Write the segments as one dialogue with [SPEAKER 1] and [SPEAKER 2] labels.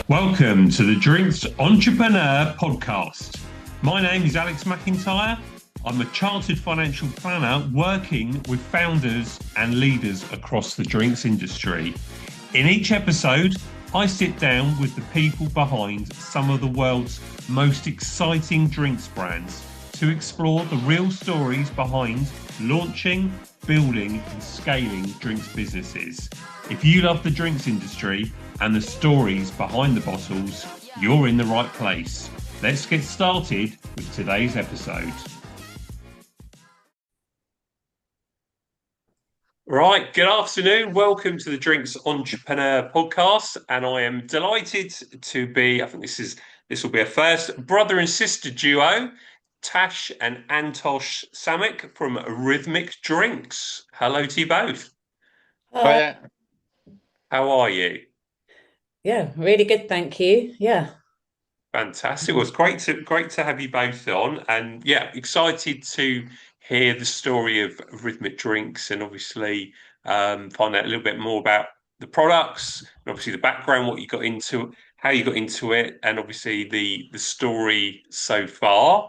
[SPEAKER 1] Welcome to the Drinks Entrepreneur podcast. My name is Alex Macintyre. I'm a chartered financial planner working with founders and leaders across the drinks industry. In each episode, I sit down with the people behind some of the world's most exciting drinks brands to explore the real stories behind launching, building and scaling drinks businesses. If you love the drinks industry and the stories behind the bottles, you're in the right place. Let's get started with today's episode. Right, good afternoon. Welcome to the Drinks Entrepreneur podcast, and I am delighted to be, I think this will be a first, brother and sister duo, Tash and Antosh Samik from Rythmik Drinks. Hello to you both.
[SPEAKER 2] Hi.
[SPEAKER 1] How are you?
[SPEAKER 3] Yeah, really good, thank you. Yeah.
[SPEAKER 1] Fantastic. Well, it's great to have you both on, and yeah, excited to hear the story of Rythmik Drinks and obviously find out a little bit more about the products and obviously the background, what you got into, how you got into it, and obviously the story so far.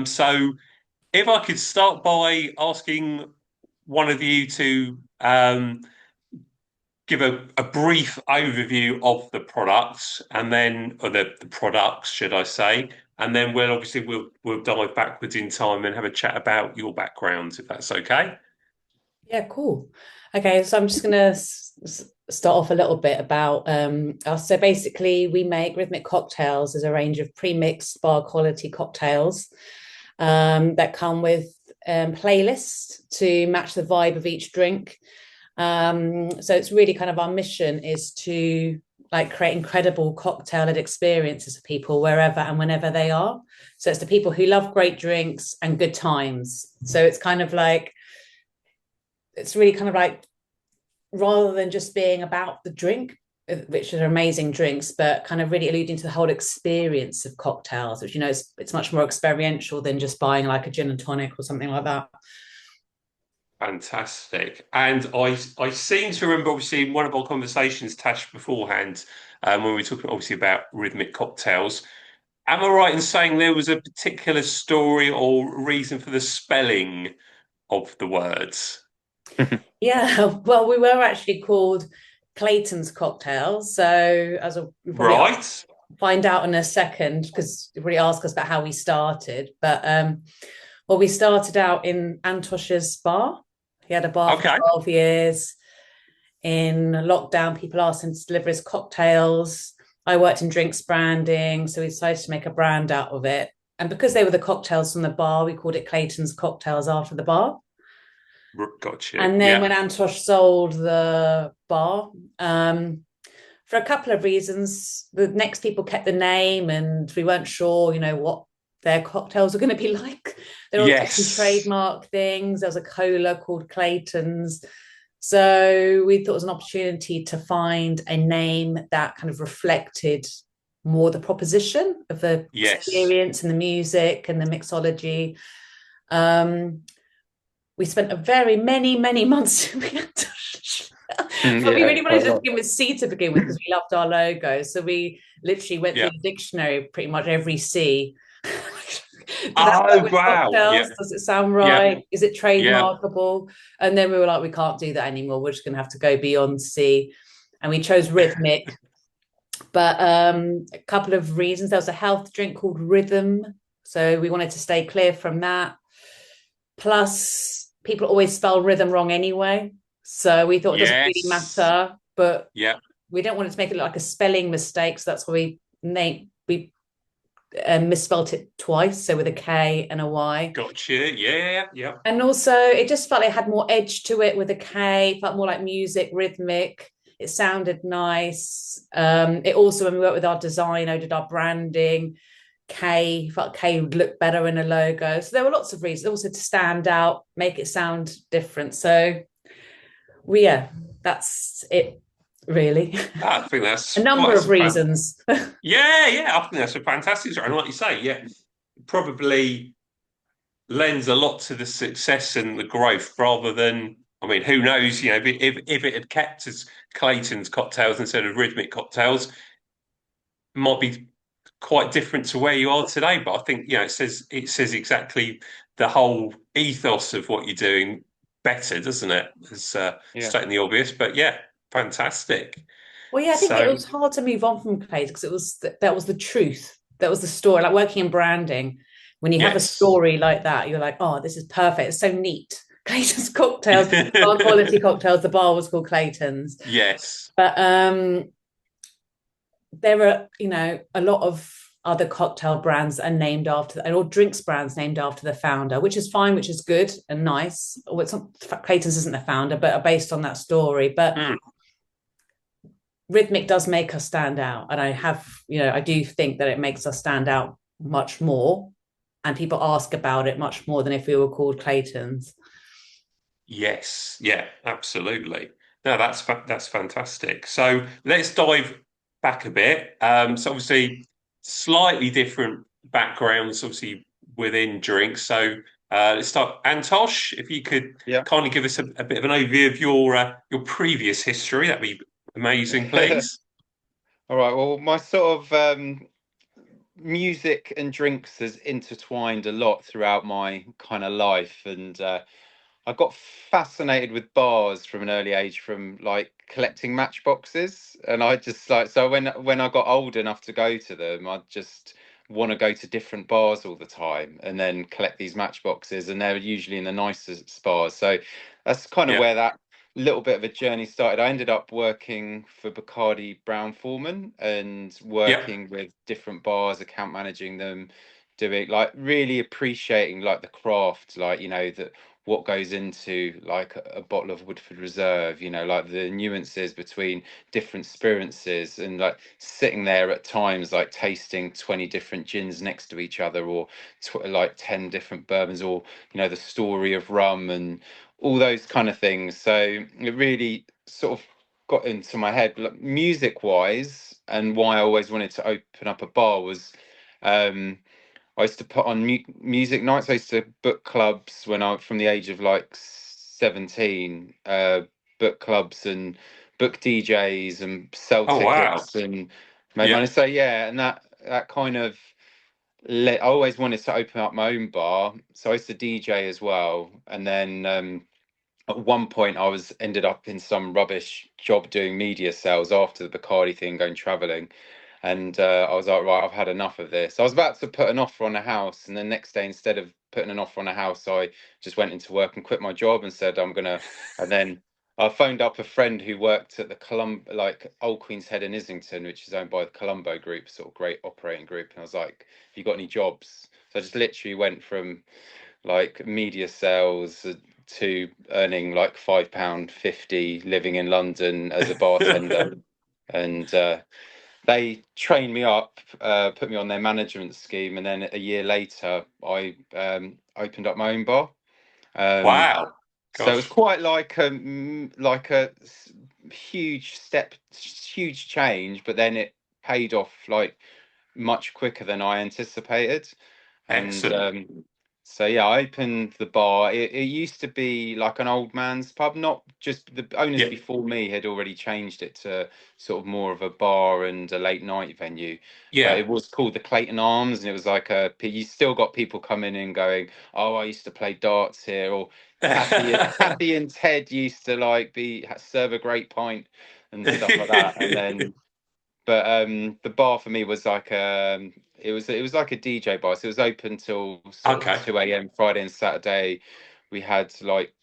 [SPEAKER 1] So if I could start by asking one of you to give a brief overview of the products and then, or the products, should I say, and then we'll dive backwards in time and have a chat about your backgrounds, if that's okay.
[SPEAKER 3] Yeah, cool. Okay, so I'm just gonna start off a little bit about us. So basically, we make Rythmik Cocktails as a range of pre-mixed bar quality cocktails that come with playlists to match the vibe of each drink. So it's really kind of our mission is to create incredible cocktail experiences for people wherever and whenever they are. So it's the people who love great drinks and good times. So it's kind of like, it's really kind of like, rather than just being about the drink, which are amazing drinks, but kind of really alluding to the whole experience of cocktails, which, you know, it's much more experiential than just buying like a gin and tonic or something like that.
[SPEAKER 1] Fantastic. And I seem to remember, obviously, in one of our conversations, Tash, beforehand, when we were talking obviously about Rythmik Cocktails. Am I right in saying there was a particular story or reason for the spelling of the words?
[SPEAKER 3] Yeah, well, we were actually called Clayton's Cocktails. So as a
[SPEAKER 1] Right.
[SPEAKER 3] find out in a second, because you really ask us about how we started. But well, we started out in Antosh's bar. He had a bar for 12 years. In lockdown, people asked him to deliver his cocktails. I worked in drinks branding, so we decided to make a brand out of it. And because they were the cocktails from the bar, we called it Clayton's Cocktails after the bar.
[SPEAKER 1] Gotcha.
[SPEAKER 3] And then when Antosh sold the bar, for a couple of reasons, the next people kept the name and we weren't sure, you know, what their cocktails were going to be like. There were some trademark things. There was a cola called Clayton's. So we thought it was an opportunity to find a name that kind of reflected more the proposition of the experience and the music and the mixology. We spent a very many months but we really wanted to begin with C to begin with because we loved our logo. So we literally went through the dictionary, pretty much every C.
[SPEAKER 1] Oh, wow.
[SPEAKER 3] Does it sound right? Is it trademarkable? And then we were like, we can't do that anymore. We're just going to have to go beyond C. And we chose Rythmik. But a couple of reasons. There was a health drink called Rhythm. So we wanted to stay clear from that. Plus, people always spell rhythm wrong anyway. So we thought it doesn't really matter. But we don't want it to make it look like a spelling mistake. So that's why we misspelt it twice, so with a K and a Y.
[SPEAKER 1] Gotcha. Yeah.
[SPEAKER 3] And also, it just felt it had more edge to it with a K. Felt more like music, rhythmic. It sounded nice. It also, when we worked with our designer, did our branding. Felt K would look better in a logo. So there were lots of reasons. Also to stand out, make it sound different. So that's it. Really,
[SPEAKER 1] I think that's
[SPEAKER 3] a number of reasons.
[SPEAKER 1] I think that's a fantastic story. And like you say, probably lends a lot to the success and the growth rather than, I mean, who knows, if it had kept as Clayton's Cocktails instead of Rythmik Cocktails, might be quite different to where you are today, but I think it says exactly the whole ethos of what you're doing better, doesn't it? It's
[SPEAKER 2] Yeah.
[SPEAKER 1] stating the obvious, but yeah, fantastic.
[SPEAKER 3] Well, yeah, I think it
[SPEAKER 1] So
[SPEAKER 3] was hard to move on from Clayton because that was the truth. That was the story. Like working in branding, when you have a
[SPEAKER 1] yes.
[SPEAKER 3] story like that, you're like, oh, this is perfect. It's so neat. Clayton's cocktails, bar quality cocktails. The bar was called Clayton's,
[SPEAKER 1] Yes.
[SPEAKER 3] but there are, a lot of other cocktail brands that are named after, or drinks brands named after the founder, which is fine, which is good and nice. Well, it's not, Clayton's isn't the founder, but are based on that story. But
[SPEAKER 1] Mm.
[SPEAKER 3] Rythmik does make us stand out, and I do think that it makes us stand out much more, and people ask about it much more than if we were called Clayton's.
[SPEAKER 1] Yes. Yeah, absolutely. No, that's fantastic. So let's dive back a bit. So obviously slightly different backgrounds, obviously within drinks. So let's start. Antosh, if you could
[SPEAKER 2] Yeah.
[SPEAKER 1] kindly give us a bit of an overview of your previous history, that'd be amazing, please.
[SPEAKER 2] All right. Well, my sort of music and drinks has intertwined a lot throughout my kind of life, and I got fascinated with bars from an early age, from like collecting matchboxes, and I just like so when I got old enough to go to them, I just want to go to different bars all the time and then collect these matchboxes, and they're usually in the nicest bars. So that's kind of
[SPEAKER 1] Yeah.
[SPEAKER 2] where that little bit of a journey started. I ended up working for Bacardi Brown Forman and
[SPEAKER 1] Yeah.
[SPEAKER 2] working with different bars, account managing them, doing like really appreciating like the craft, like that what goes into like a bottle of Woodford Reserve, like the nuances between different spirits, and like sitting there at times like tasting 20 different gins next to each other, or like 10 different bourbons, or the story of rum and all those kind of things. So it really sort of got into my head, like, music wise, and why I always wanted to open up a bar was um I used to put on music nights. I used to book clubs when I, from the age of like 17, book clubs and book DJs and sell
[SPEAKER 1] Oh wow.
[SPEAKER 2] tickets and make
[SPEAKER 1] Yeah.
[SPEAKER 2] money. So yeah, and that kind of I always wanted to open up my own bar. So I used to DJ as well, and then at one point I was ended up in some rubbish job doing media sales after the Bacardi thing, going traveling, and I was like, right, I've had enough of this. I was about to put an offer on a house, and the next day, instead of putting an offer on a house, I just went into work and quit my job and said I'm gonna. And then I phoned up a friend who worked at the like Old Queen's Head in Islington, which is owned by the Colombo Group, sort of great operating group. And I was like, "Have you got any jobs?" So I just literally went from like media sales to earning like £5.50, living in London as a bartender, and they trained me up, put me on their management scheme, and then a year later, I opened up my own bar. Um,
[SPEAKER 1] Wow.
[SPEAKER 2] so it was
[SPEAKER 1] Gosh.
[SPEAKER 2] quite like huge step, huge change, but then it paid off like much quicker than I anticipated. And
[SPEAKER 1] Excellent.
[SPEAKER 2] so yeah, I opened the bar. It used to be like an old man's pub, not just the owners
[SPEAKER 1] Yeah.
[SPEAKER 2] before me had already changed it to sort of more of a bar and a late night venue. But
[SPEAKER 1] Yeah.
[SPEAKER 2] it was called the Clayton Arms, and it was like you still got people coming in going, "Oh, I used to play darts here," or Kathy and Ted used to like be serve a great pint and stuff like that. And then but the bar for me was like it was like a DJ bar. So it was open till sort of
[SPEAKER 1] Okay.
[SPEAKER 2] 2 a.m. Friday and Saturday. We had like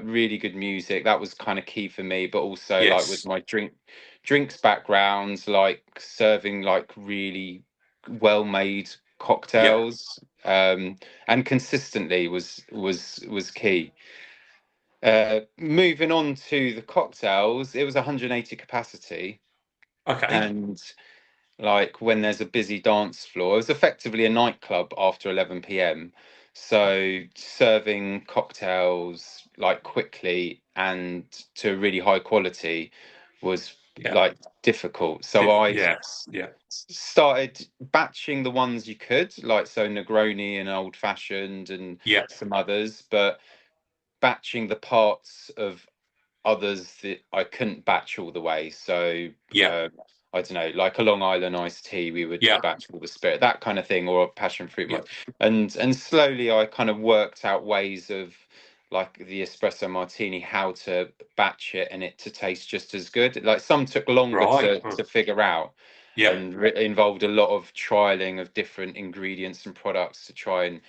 [SPEAKER 2] really good music. That was kind of key for me, but also like with
[SPEAKER 1] Yes.
[SPEAKER 2] my drinks background, like serving like really well made
[SPEAKER 1] Yeah.
[SPEAKER 2] cocktails, and consistently was key. Moving on to the cocktails, it was 180 capacity,
[SPEAKER 1] Okay.
[SPEAKER 2] and like when there's a busy dance floor. It was effectively a nightclub after 11 p.m. So serving cocktails like quickly and to really high quality was
[SPEAKER 1] Yeah.
[SPEAKER 2] like difficult. So I
[SPEAKER 1] Yes. Yeah.
[SPEAKER 2] started batching the ones you could, like so Negroni and Old Fashioned and
[SPEAKER 1] Yeah.
[SPEAKER 2] some others, but batching the parts of others that I couldn't batch all the way. So
[SPEAKER 1] Yeah.
[SPEAKER 2] I don't know, like a Long Island iced tea, we would
[SPEAKER 1] Yeah.
[SPEAKER 2] batch all the spirit, that kind of thing, or a passion fruit
[SPEAKER 1] Yeah.
[SPEAKER 2] one. And slowly I kind of worked out ways of like the espresso martini, how to batch it and it to taste just as good. Like some took longer
[SPEAKER 1] Right.
[SPEAKER 2] to figure out,
[SPEAKER 1] Yeah.
[SPEAKER 2] and involved a lot of trialing of different ingredients and products to try and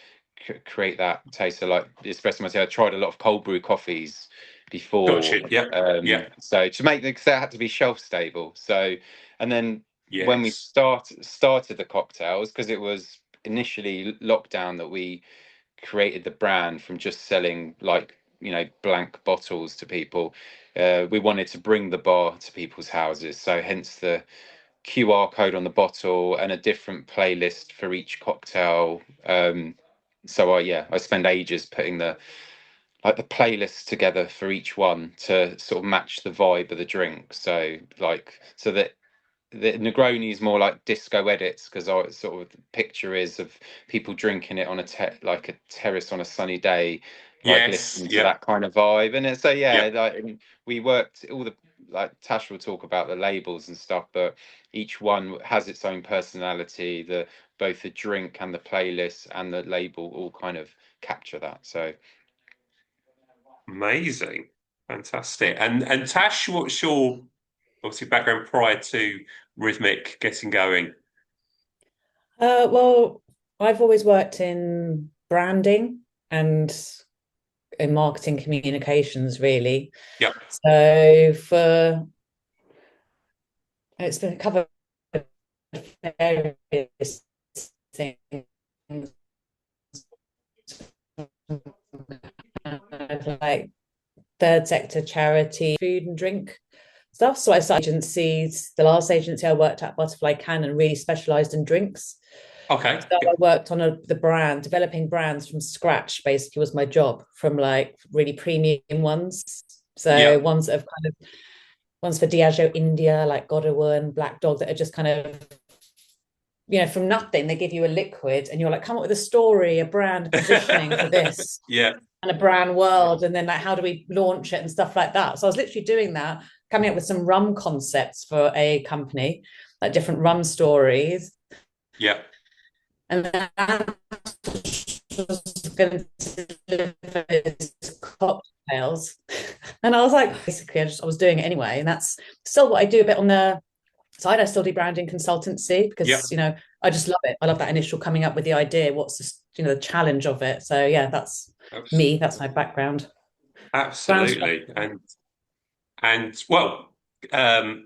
[SPEAKER 2] create that taste. So like the espresso martini, I tried a lot of cold brew coffees before,
[SPEAKER 1] Gotcha. Yeah. Yeah.
[SPEAKER 2] so to make the, because that had to be shelf stable. So, and then when we
[SPEAKER 1] Yes.
[SPEAKER 2] started the cocktails, because it was initially lockdown that we created the brand from just selling like, you know, blank bottles to people. We wanted to bring the bar to people's houses, so hence the QR code on the bottle and a different playlist for each cocktail. So I spend ages putting the like the playlists together for each one to sort of match the vibe of the drink. So like so that the Negroni is more like disco edits, because I sort of the picture is of people drinking it on a like a terrace on a sunny day, like
[SPEAKER 1] Yes.
[SPEAKER 2] listening to
[SPEAKER 1] Yeah.
[SPEAKER 2] that kind of vibe. And it's so
[SPEAKER 1] Yeah.
[SPEAKER 2] like we worked all the, like Tash will talk about the labels and stuff, but each one has its own personality. The both the drink and the playlist and the label all kind of capture that. So
[SPEAKER 1] Amazing. Fantastic. And Tash, what's your obviously background prior to Rythmik getting going?
[SPEAKER 3] Well, I've always worked in branding and in marketing communications, really.
[SPEAKER 1] Yeah.
[SPEAKER 3] So for it's been covered various things like third sector charity, food and drink stuff. So I started agencies. The last agency I worked at, Butterfly Cannon, really specialized in drinks.
[SPEAKER 1] Okay.
[SPEAKER 3] So
[SPEAKER 1] Yeah.
[SPEAKER 3] I worked on the brand, developing brands from scratch, basically was my job, from like really premium ones. So
[SPEAKER 1] Yeah.
[SPEAKER 3] ones that have kind of ones for Diageo India, like Godawan, Black Dog, that are just kind of, from nothing. They give you a liquid and you're like, come up with a story, a brand positioning for this
[SPEAKER 1] Yeah.
[SPEAKER 3] and a brand world. And then like, how do we launch it and stuff like that? So I was literally doing that, coming up with some rum concepts for a company, like different rum stories.
[SPEAKER 1] Yeah.
[SPEAKER 3] And then was going to deliver cocktails. And I was like, basically, I was doing it anyway. And that's still what I do a bit on the side. I still do branding consultancy
[SPEAKER 1] Yeah.
[SPEAKER 3] because, I just love it. I love that initial coming up with the idea. What's the challenge of it. So yeah, that's me. That's my background.
[SPEAKER 1] Absolutely. And well, kind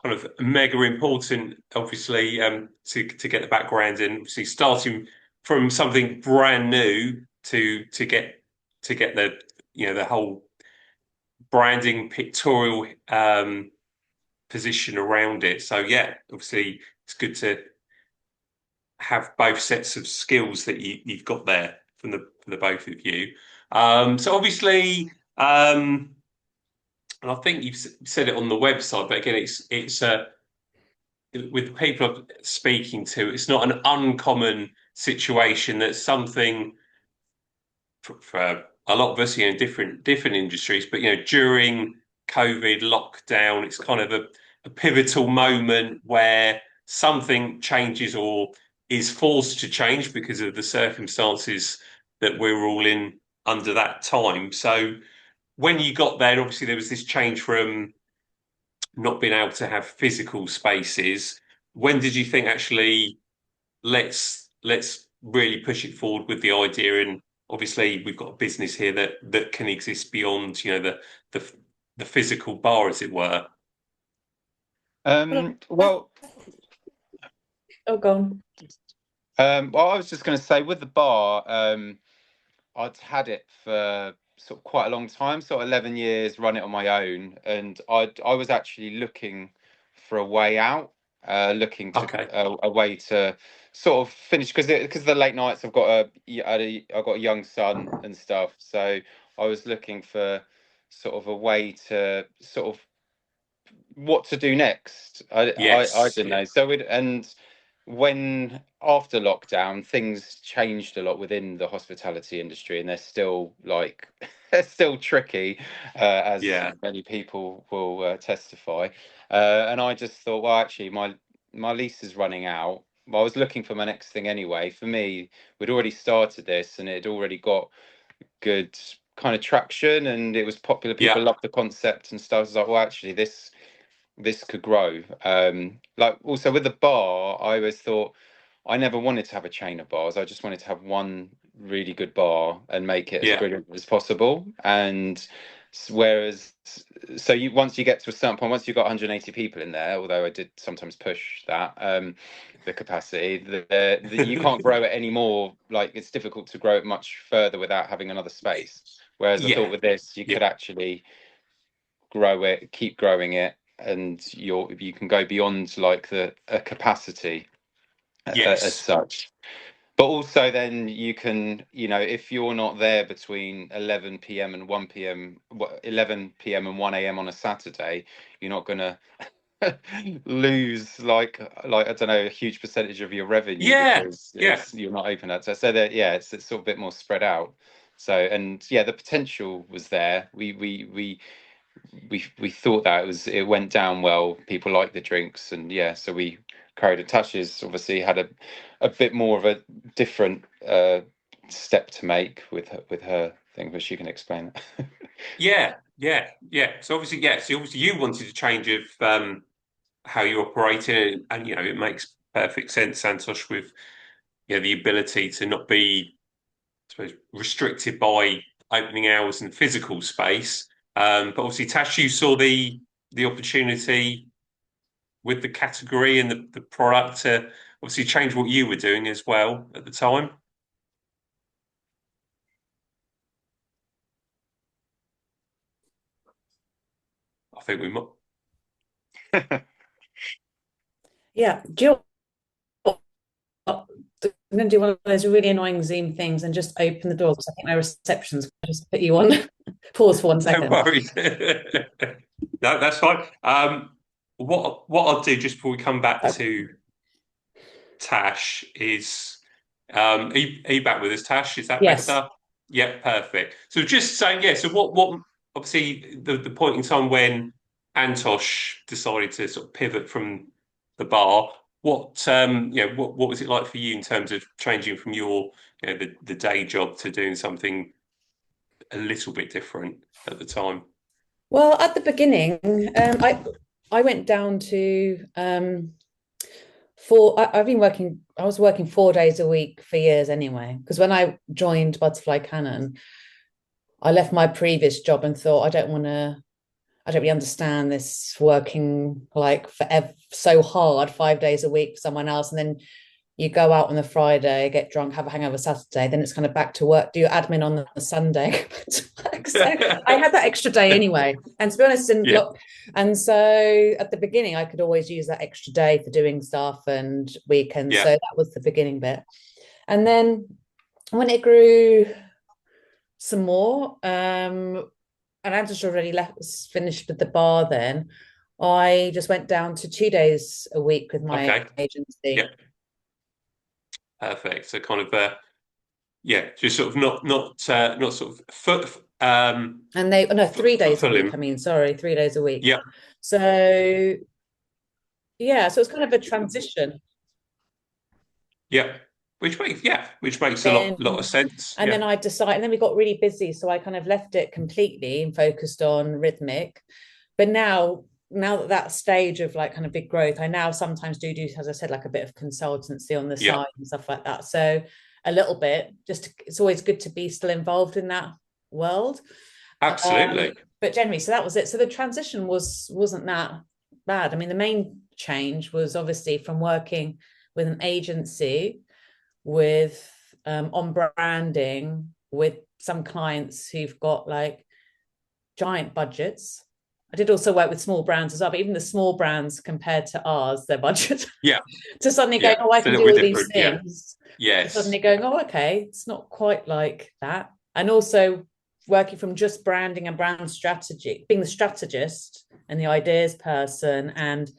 [SPEAKER 1] of mega important, obviously, to get the background in. Obviously, starting from something brand new to get the whole branding pictorial position around it. So yeah, obviously, it's good to have both sets of skills that you've got there from the both of you. So obviously. And I think you've said it on the website, but again, it's with the people I'm speaking to, it's not an uncommon situation that something for a lot of us, different industries, but during COVID lockdown, it's kind of a pivotal moment where something changes or is forced to change because of the circumstances that we're all in under that time. So when you got there, obviously there was this change from not being able to have physical spaces. When did you think actually let's really push it forward with the idea? And obviously we've got a business here that can exist beyond the the physical bar, as it were.
[SPEAKER 2] well
[SPEAKER 3] Oh, gone.
[SPEAKER 2] well, I was just going to say with the bar, I'd had it for sort of quite a long time, sort of 11 years, run it on my own, and I was actually looking for a way out, looking to
[SPEAKER 1] Okay.
[SPEAKER 2] a way to sort of finish, because the late nights I've got a young son and stuff, so I was looking for sort of a way to sort of what to do next. I
[SPEAKER 1] Yes.
[SPEAKER 2] don't
[SPEAKER 1] Yeah.
[SPEAKER 2] know. And when after lockdown, things changed a lot within the hospitality industry, and they're still like they're still tricky, as
[SPEAKER 1] Yeah.
[SPEAKER 2] many people will testify. And I just thought, well, actually, my lease is running out. Well, I was looking for my next thing anyway. For me, we'd already started this, and it had already got good kind of traction, and it was popular.
[SPEAKER 1] Yeah.
[SPEAKER 2] People loved the concept and stuff. I was like, well, actually, this could grow. Like also with the bar, I always thought I never wanted to have a chain of bars. I just wanted to have one really good bar and make it as
[SPEAKER 1] Yeah.
[SPEAKER 2] brilliant as possible. And whereas, so you once you get to a certain point, once you've got 180 people in there, although I did sometimes push that the capacity, you can't grow it anymore. Like it's difficult to grow it much further without having another space. Whereas I
[SPEAKER 1] Yeah.
[SPEAKER 2] thought with this, you
[SPEAKER 1] Yeah.
[SPEAKER 2] could actually grow it, keep growing it, and you can go beyond like the a capacity as
[SPEAKER 1] Yes.
[SPEAKER 2] such. But also then you can, if you're not there between 11 p.m. and 1 p.m., 11 p.m. and 1 a.m. on a Saturday, you're not gonna lose like I don't know, a huge percentage of your revenue
[SPEAKER 1] Yeah.
[SPEAKER 2] because
[SPEAKER 1] Yeah.
[SPEAKER 2] you're not open at so that it's sort of a bit more spread out. So and yeah, the potential was there. We thought that it went down well. People liked the drinks, and yeah, so we carried it. Tasha's obviously had a bit more of a different step to make with her thing, but she can explain it.
[SPEAKER 1] Yeah. Yeah. Yeah. So obviously, you wanted a change of how you operate it, and it makes perfect sense, Santosh, with the ability to not be, I suppose, restricted by opening hours and physical space. But obviously, Tash, you saw the opportunity with the category and the product to obviously change what you were doing as well at the time. I think we might.
[SPEAKER 3] Yeah. Do you know what? I'm going to do one of those really annoying Zoom things and just open the door because I think my reception's just put you on pause for 1
[SPEAKER 1] No
[SPEAKER 3] second.
[SPEAKER 1] worries. No, that's fine. What I'll do just before we come back to Tash is, are you back with us, Tash? Is that
[SPEAKER 3] Yes.
[SPEAKER 1] better? Yeah, perfect. So just saying, so what obviously the point in time when Antosh decided to sort of pivot from the bar, what was it like for you in terms of changing from your the day job to doing something a little bit different at the time?
[SPEAKER 3] Well, at the beginning, I went down to I was working 4 days a week for years anyway. Because when I joined Butterfly Cannon, I left my previous job and thought, I don't really understand this working like forever so hard 5 days a week for someone else. And then you go out on the Friday, get drunk, have a hangover Saturday, then it's kind of back to work, do your admin on the Sunday. So I had that extra day anyway. And to be honest, and so at the beginning, I could always use that extra day for doing stuff and weekends.
[SPEAKER 1] Yeah.
[SPEAKER 3] So that was the beginning bit. And then when it grew some more, and I just already finished with the bar then, I just went down to 2 days a week with my agency.
[SPEAKER 1] Yeah. Perfect. So kind of just sort of not sort of
[SPEAKER 3] and 3 days a week. I mean, sorry, 3 days a week.
[SPEAKER 1] Yeah.
[SPEAKER 3] So yeah, so it's kind of a transition.
[SPEAKER 1] Yeah. Which makes a lot of sense.
[SPEAKER 3] And then I decided, and then we got really busy, so I kind of left it completely and focused on Rythmik. But now that stage of like kind of big growth, I now sometimes do, as I said, like a bit of consultancy on the side and stuff like that. So a little bit, it's always good to be still involved in that world.
[SPEAKER 1] Absolutely.
[SPEAKER 3] But generally, so that was it. So the transition wasn't that bad. I mean, the main change was obviously from working with an agency with on branding with some clients who've got like giant budgets. I did also work with small brands as well, but even the small brands compared to ours, their budget. To suddenly going, I can do all these things.
[SPEAKER 1] Yes.
[SPEAKER 3] Suddenly going, okay, it's not quite like that. And also working from just branding and brand strategy, being the strategist and the ideas person, and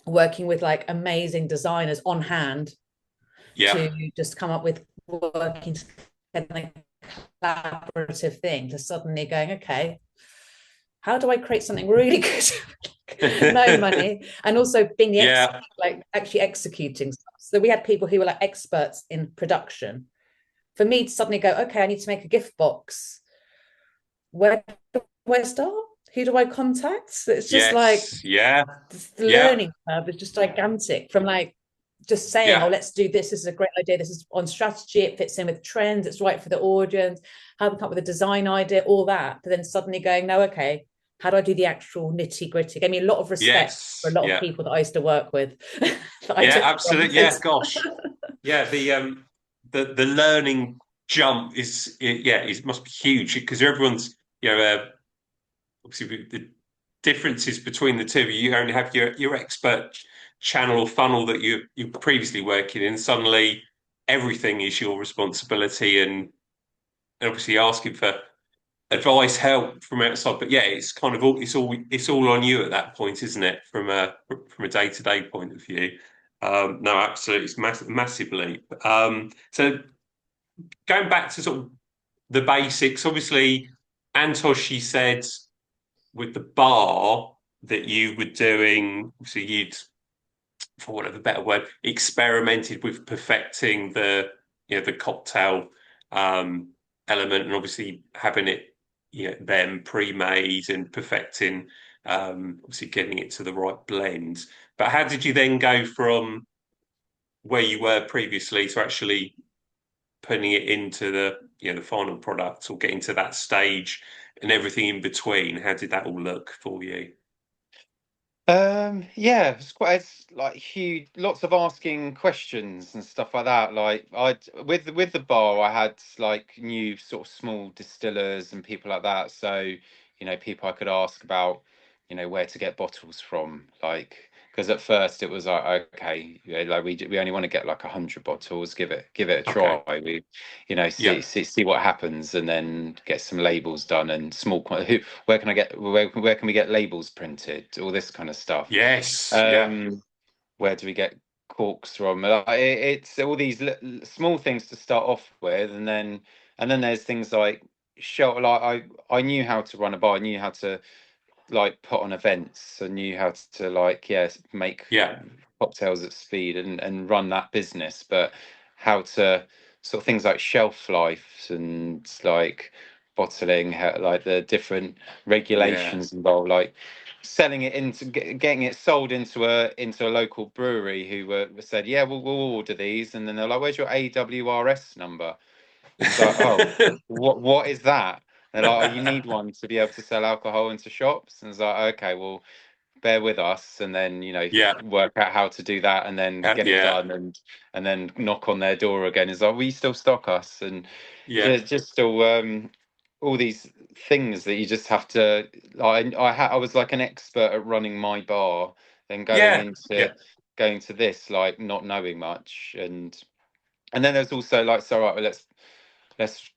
[SPEAKER 3] working with like amazing designers on hand to just come up with working together collaborative thing to suddenly going, okay, how do I create something really good? No money, and also being the expert, like actually executing stuff. So we had people who were like experts in production. For me to suddenly go, okay, I need to make a gift box. Where do I start? Who do I contact? It's just like the learning curve is just gigantic from like just saying, oh, let's do this. This is a great idea. This is on strategy. It fits in with trends. It's right for the audience. How to come up with a design idea, all that. But then suddenly going, no, okay, how do I do the actual nitty gritty? It gave me a lot of respect for a lot of people that I used to work with.
[SPEAKER 1] Absolutely. Yeah, gosh. Yeah, the learning jump is it must be huge because everyone's obviously the differences between the two. You only have your expert channel or funnel that you're previously working in. Suddenly, everything is your responsibility, and obviously asking for advice, help from outside. But yeah, it's kind of all on you at that point, isn't it? From a day-to-day point of view. No, absolutely, it's massively. So going back to sort of the basics, obviously, Antosh, you said with the bar that you were doing, so you'd, for whatever better word, experimented with perfecting the cocktail element, and obviously having it then pre-made and perfecting, obviously getting it to the right blend. But how did you then go from where you were previously to actually putting it into the final product, or getting to that stage and everything in between? How did that all look for you?
[SPEAKER 2] It's like huge, lots of asking questions and stuff like that. Like I with the bar, I had like new sort of small distillers and people like that. So, people I could ask about, where to get bottles from. Like, because at first it was like, okay, like we only want to get like 100 bottles. Give it a try.
[SPEAKER 1] Okay.
[SPEAKER 2] We, see what happens, and then get some labels done and small quantity. Where can I get where can we get labels printed? All this kind of stuff.
[SPEAKER 1] Yes. Yeah.
[SPEAKER 2] Where do we get corks from? It's all these small things to start off with, and then there's things like shelf. Like I knew how to run a bar. I knew how to like put on events. I knew how to like make
[SPEAKER 1] Yeah.
[SPEAKER 2] cocktails at speed and run that business. But how to sort of things like shelf life and like bottling, like the different regulations involved, like selling it into getting it sold into a local brewery who said, yeah, we'll order these, and then they're like, where's your AWRS number? It's like, oh, what is that? They're like, oh, you need one to be able to sell alcohol into shops. And it's like, okay, well, bear with us, and then
[SPEAKER 1] Yeah.
[SPEAKER 2] work out how to do that, and then get it done, and then knock on their door again. Is like, we still stock us, and just still all these things that you just have to. I was like an expert at running my bar, then going to this like not knowing much, and then there's also like, so right, well, let's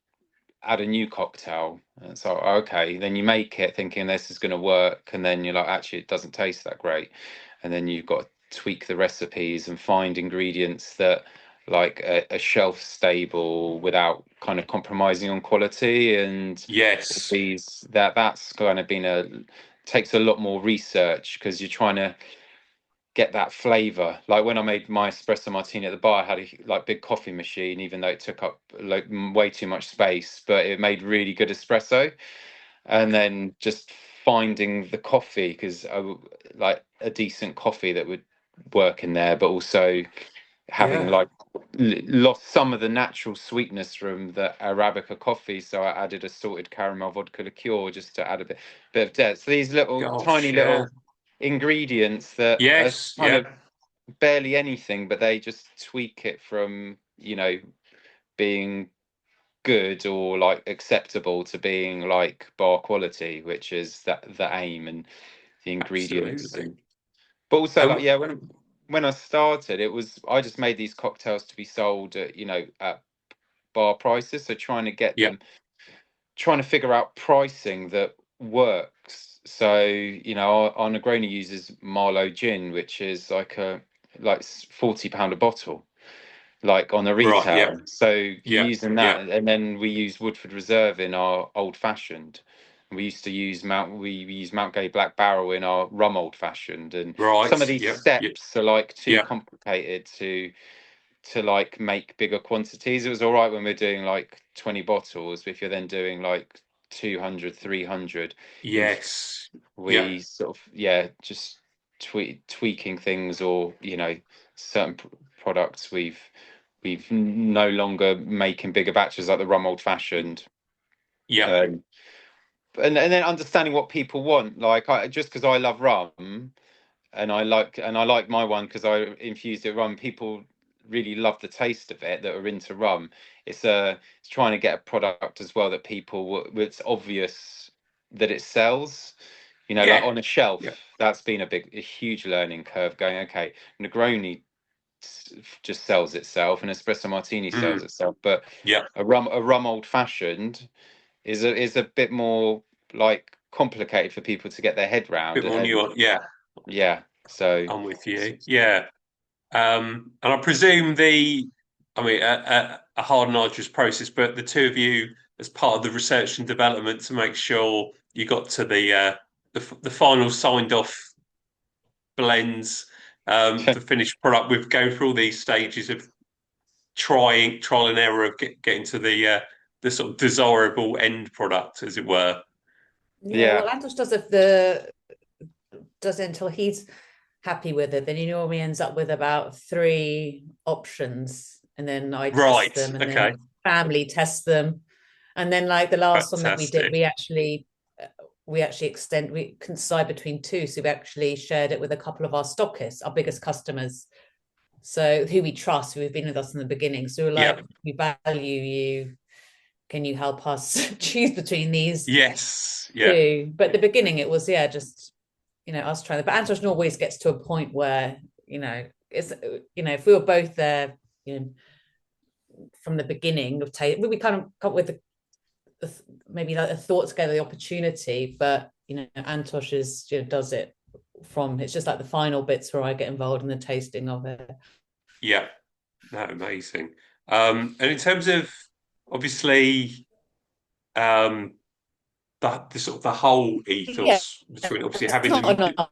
[SPEAKER 2] add a new cocktail. And so, okay, then you make it thinking this is going to work, and then you're like, actually, it doesn't taste that great. And then you've got to tweak the recipes and find ingredients that like are shelf stable without kind of compromising on quality. And
[SPEAKER 1] Yes.
[SPEAKER 2] that's kind of takes a lot more research, because you're trying to get that flavor. Like when I made my espresso martini at the bar, I had a like big coffee machine, even though it took up like way too much space, but it made really good espresso. And then just finding the coffee, because like a decent coffee that would work in there, but also having like lost some of the natural sweetness from the Arabica coffee, so I added a salted caramel vodka liqueur just to add a bit of depth. So these tiny little ingredients that are kind of barely anything, but they just tweak it from being good or like acceptable to being like bar quality, which is the aim, and the ingredients. But also like when I started, I just made these cocktails to be sold at bar prices, so trying to get them, trying to figure out pricing that works. So our Negroni uses Marlow gin, which is like £40 a bottle. like on the
[SPEAKER 1] Right. Yeah.
[SPEAKER 2] retail. So
[SPEAKER 1] Yeah.
[SPEAKER 2] using
[SPEAKER 1] Yeah.
[SPEAKER 2] that, and then we use Woodford Reserve in our old fashioned. We used to use we use Mount Gay Black Barrel in our rum old fashioned, and some of
[SPEAKER 1] Right.
[SPEAKER 2] these
[SPEAKER 1] Yeah. Yeah.
[SPEAKER 2] steps are like too
[SPEAKER 1] Yeah.
[SPEAKER 2] complicated to like make bigger quantities. It was all right when we're doing like 20 bottles, but if you're then doing like 200, 300,
[SPEAKER 1] Yes. Yeah.
[SPEAKER 2] we sort of just tweaking things, or certain products we've no longer making bigger batches like the rum old fashioned.
[SPEAKER 1] Yeah.
[SPEAKER 2] And then understanding what people want, like just because I love rum and I like my one because I infused it rum, people really love the taste of it that are into rum. It's trying to get a product as well that it's obvious that it sells, like
[SPEAKER 1] Yeah.
[SPEAKER 2] on a shelf.
[SPEAKER 1] Yeah.
[SPEAKER 2] That's been a huge learning curve, going, okay, Negroni just sells itself and espresso martini sells
[SPEAKER 1] Mm.
[SPEAKER 2] itself, but
[SPEAKER 1] Yeah.
[SPEAKER 2] a rum old fashioned is a bit more like complicated for people to get their head round.
[SPEAKER 1] Bit more
[SPEAKER 2] And
[SPEAKER 1] nuance. Yeah.
[SPEAKER 2] yeah, so
[SPEAKER 1] I'm with you. Yeah. And I presume a hard and arduous process, but the two of you, as part of the research and development, to make sure you got to the final signed off blends, the finished product. We've go through all these stages of trial and error of getting to the sort of desirable end product, as it were.
[SPEAKER 3] Yeah,
[SPEAKER 2] yeah,
[SPEAKER 3] well, Antosh does it until he's happy with it. Then he normally ends up with about 3 options, and then I test
[SPEAKER 1] Right.
[SPEAKER 3] them, and
[SPEAKER 1] Okay.
[SPEAKER 3] then family test them, and then like the last one that we did,
[SPEAKER 1] Fantastic.
[SPEAKER 3] we can decide between two, so we actually shared it with a couple of our stockists, our biggest customers, so who we trust, who have been with us in the beginning. So we're
[SPEAKER 1] Yeah.
[SPEAKER 3] like, we value you. Can you help us choose between these
[SPEAKER 1] Yes. Yeah.
[SPEAKER 3] two? But at the beginning, it was us trying. But Antosh always gets to a point where it's if we were both there, from the beginning of we kind of come with maybe like a thought together, the opportunity. But Antosh does it from. It's just like the final bits where I get involved in the tasting of it.
[SPEAKER 1] Yeah. No, amazing. And in terms of obviously the sort of the whole
[SPEAKER 3] Yeah,
[SPEAKER 1] ethos between obviously
[SPEAKER 3] it's
[SPEAKER 1] having
[SPEAKER 3] not
[SPEAKER 1] the
[SPEAKER 3] an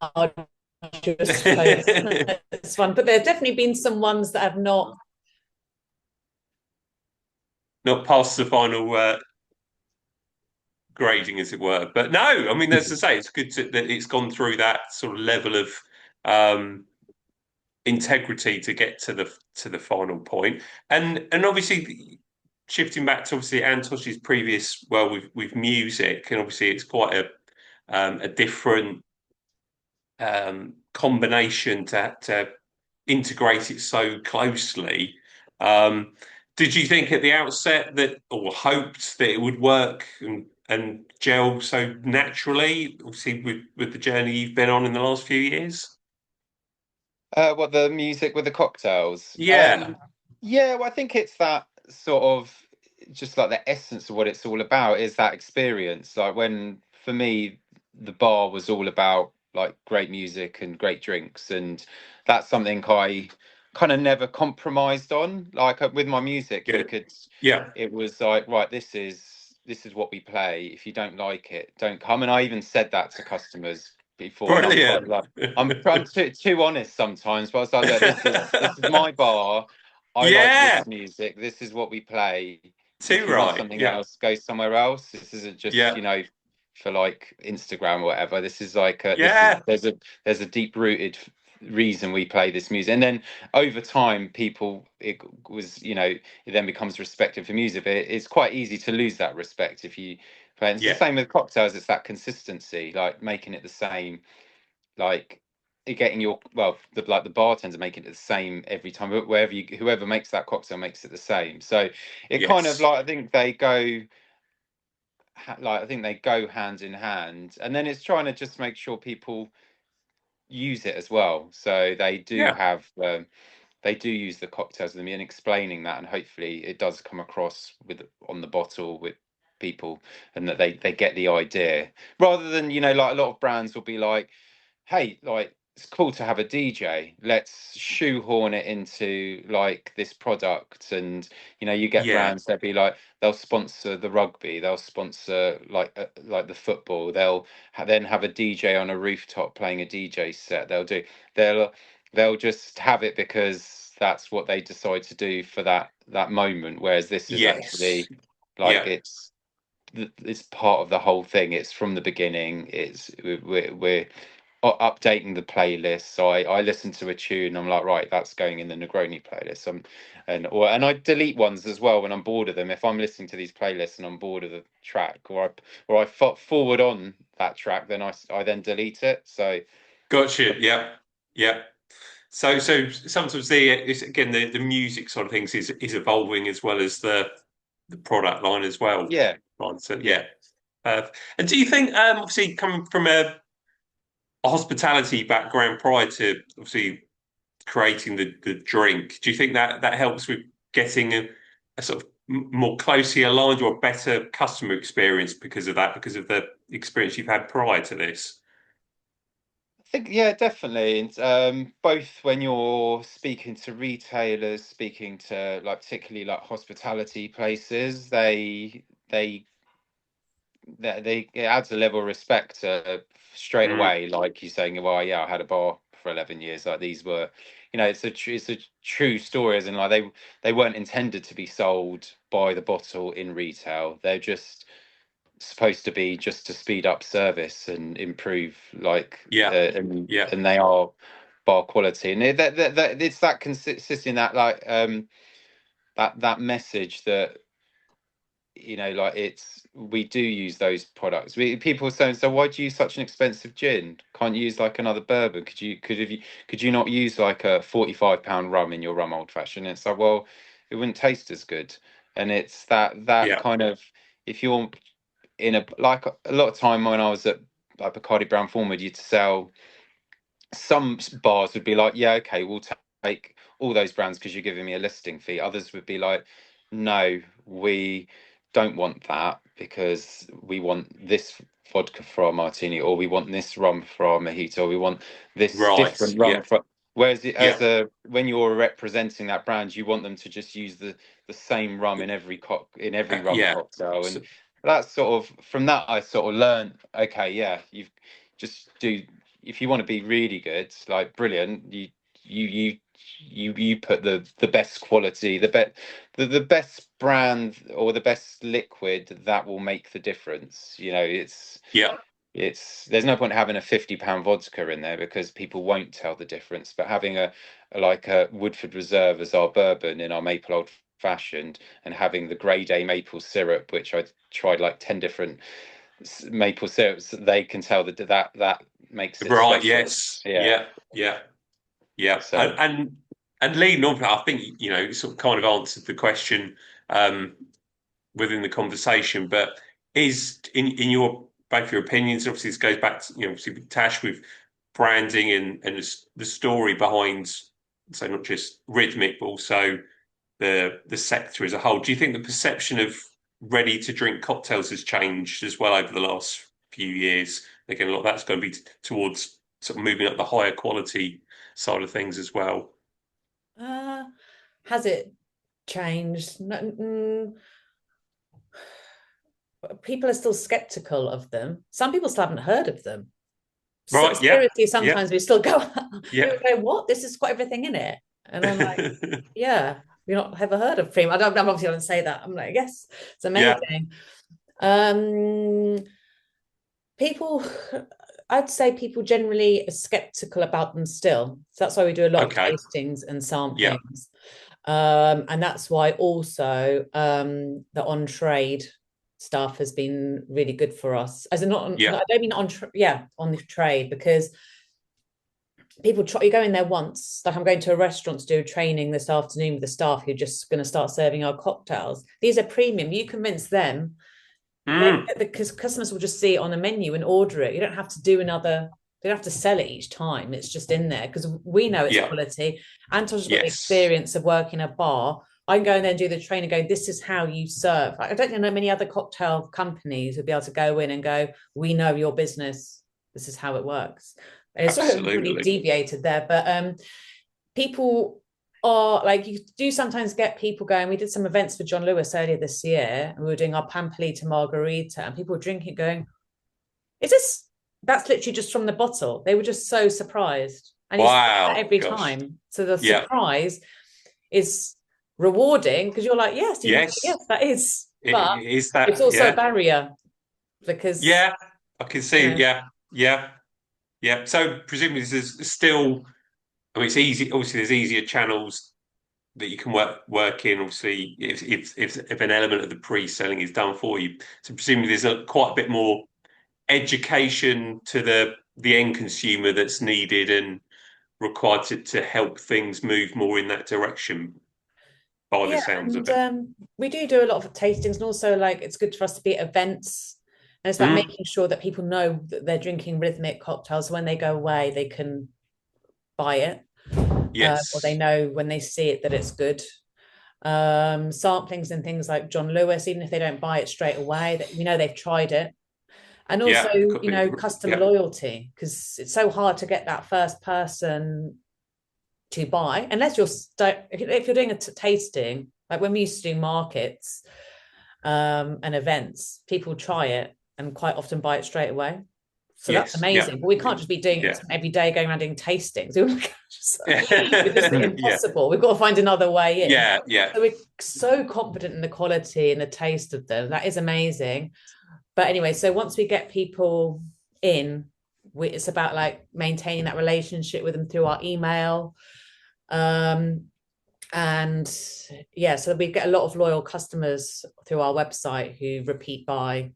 [SPEAKER 3] arduous process. It's fun, but there have definitely been some ones that have not.
[SPEAKER 1] not passed the final grading, as it were. But no, I mean, as I say, it's good that it's gone through that sort of level of um, integrity to get to the final point. And obviously, shifting back to obviously Antosh's previous with music, and obviously it's quite a different combination to integrate it so closely. Did you think at the outset that, or hoped that it would work and gel so naturally, obviously with the journey you've been on in the last few years?
[SPEAKER 2] what, the music with the cocktails?
[SPEAKER 1] Yeah.
[SPEAKER 2] Yeah, well, I think it's that sort of, just like the essence of what it's all about is that experience. Like, when for me the bar was all about like great music and great drinks, and that's something I kind of never compromised on. Like, with my music,
[SPEAKER 1] Good. Yeah.
[SPEAKER 2] it was like, right, this is what we play. If you don't like it, don't come. And I even said that to customers before, and I'm quite
[SPEAKER 1] Brilliant.
[SPEAKER 2] like, I'm too honest sometimes, but I was like, look, this is my bar. I like
[SPEAKER 1] Yeah.
[SPEAKER 2] this music. This is what we play.
[SPEAKER 1] Too
[SPEAKER 2] If you want
[SPEAKER 1] right.
[SPEAKER 2] something
[SPEAKER 1] Yeah.
[SPEAKER 2] else, go somewhere else. This isn't just,
[SPEAKER 1] Yeah.
[SPEAKER 2] for like Instagram or whatever. This is like
[SPEAKER 1] Yeah.
[SPEAKER 2] there's a deep rooted reason we play this music. And then over time, it was, it then becomes respected for music. But it's quite easy to lose that respect if you play. And it's the
[SPEAKER 1] Yeah.
[SPEAKER 2] same with cocktails. It's that consistency, like making it the same, like getting the bartender making it the same every time, but whoever makes that cocktail makes it the same. So it kind of
[SPEAKER 1] Yes.
[SPEAKER 2] like, I think they go hand in hand, and then it's trying to just make sure people use it as well. So
[SPEAKER 1] Yeah.
[SPEAKER 2] they do use the cocktails with me, and explaining that, and hopefully it does come across on the bottle with people, and that they get the idea, rather than like a lot of brands will be like, hey, like, it's cool to have a DJ. Let's shoehorn it into like this product. And you get brands, they'll be like, they'll sponsor the rugby, they'll sponsor like the football, they'll then have a DJ on a rooftop playing a DJ set. They'll just have it because that's what they decide to do for that moment. Whereas this is actually like it's part of the whole thing. It's from the beginning. We're updating the playlist. So I listen to a tune, I'm like, right, that's going in the Negroni playlist. And I delete ones as well when I'm bored of them. If I'm listening to these playlists and I'm bored of the track, or I forward on that track, then I then delete it. So
[SPEAKER 1] gotcha. Yeah. So sometimes the music side of things is evolving as well as the product line as well.
[SPEAKER 2] Yeah.
[SPEAKER 1] Right. So and do you think, obviously coming from a hospitality background prior to obviously creating the drink, do you think that helps with getting a sort of more closely aligned or a better customer experience because of the experience you've had prior to this?
[SPEAKER 2] I think, yeah, definitely. Both when you're speaking to retailers, speaking to like particularly like hospitality places, it adds a level of respect straight away. Like you saying, well, yeah, I had a bar for 11 years. Like these were, it's a true story. As in, like they weren't intended to be sold by the bottle in retail. They're just supposed to be just to speed up service and improve, like and they are bar quality. And it's that consisting that like that message that like we do use those products. People are saying, so why do you use such an expensive gin? Can't you use like another bourbon? Could you not use like a £45 rum in your rum old fashioned? It's like, well, it wouldn't taste as good. And it's that kind of, if you're in a lot of time when I was at like Bacardi Brown Forward, you'd sell, some bars would be like, yeah, okay, we'll take all those brands because you're giving me a listing fee. Others would be like, no, we don't want that because we want this vodka for our martini, or we want this rum for our mojito, or we want this different rum for. Whereas when you're representing that brand, you want them to just use the same rum in every rum cocktail. And that's sort of, from that I sort of learned, okay, you've just do, if you want to be really good, like brilliant, you put the best quality, the best brand or the best liquid that will make the difference. There's no point having a £50 vodka in there because people won't tell the difference. But having a Woodford Reserve as our bourbon in our maple old fashioned, and having the grade A maple syrup, which I tried like 10 different maple syrups, they can tell that makes it
[SPEAKER 1] right
[SPEAKER 2] special.
[SPEAKER 1] Yes. Yeah. So, and leading on, I think you sort of kind of answered the question within the conversation, but is in your both your opinions, obviously this goes back to obviously with Tash, with branding and the story behind, so not just Rythmik but also the sector as a whole. Do you think the perception of ready to drink cocktails has changed as well over the last few years? Again, a lot of that's going to be towards sort of moving up the higher quality side of things as well.
[SPEAKER 3] Has it changed? People are still skeptical of them. Some people still haven't heard of them.
[SPEAKER 1] Right.
[SPEAKER 3] Seriously, sometimes we still go, what? This has got everything in it. And I'm like, yeah, you've not ever heard of cream. I'm obviously going to say that. I'm like, yes, it's amazing. I'd say people generally are skeptical about them still. So that's why we do a lot of tastings and samplings. And that's why also the on-trade stuff has been really good for us. As in I don't mean on the trade, because people you go in there once, like I'm going to a restaurant to do a training this afternoon with the staff who are just going to start serving our cocktails. These are premium. You convince them, because customers will just see it on a menu and order it. You don't have to do another. They don't have to sell it each time. It's just in there because we know it's quality. Anton's got the experience of working a bar. I can go in there and do the training and go, this is how you serve. I don't know many other cocktail companies would be able to go in and go, we know your business. this is how it works. And it's sort of really
[SPEAKER 1] Absolutely.
[SPEAKER 3] deviated there, but people are like, you do sometimes get people going. We did some events for John Lewis earlier this year, and we were doing our Pampelita margarita, and people were drinking going, is this, that's literally just from the bottle. They were just so surprised. And you see that every time. So the surprise is rewarding, because you're like, yes, that is. But
[SPEAKER 1] is that,
[SPEAKER 3] it's also a barrier, because
[SPEAKER 1] I can see, So presumably there's still, I mean, it's easy. Obviously, there's easier channels that you can work in. Obviously, if an element of the pre-selling is done for you, so presumably there's quite a bit more education to the end consumer that's needed and required to help things move more in that direction. By the sounds of it,
[SPEAKER 3] we do a lot of tastings, and also like it's good for us to be at events. And it's about making sure that people know that they're drinking Rythmik cocktails. So when they go away, they can buy it. Or they know when they see it that it's good. Samplings and things like John Lewis, even if they don't buy it straight away, that we know they've tried it. And also, customer loyalty, because it's so hard to get that first person to buy, unless if you're doing a tasting, like when we used to do markets and events, people try it and quite often buy it straight away. So that's amazing. But we can't just be doing it every day, going around doing tastings. It's just impossible. We've got to find another way in. So we're so confident in the quality and the taste of them. That is amazing. But anyway, so once we get people in, it's about like maintaining that relationship with them through our email. So we get a lot of loyal customers through our website who repeat buys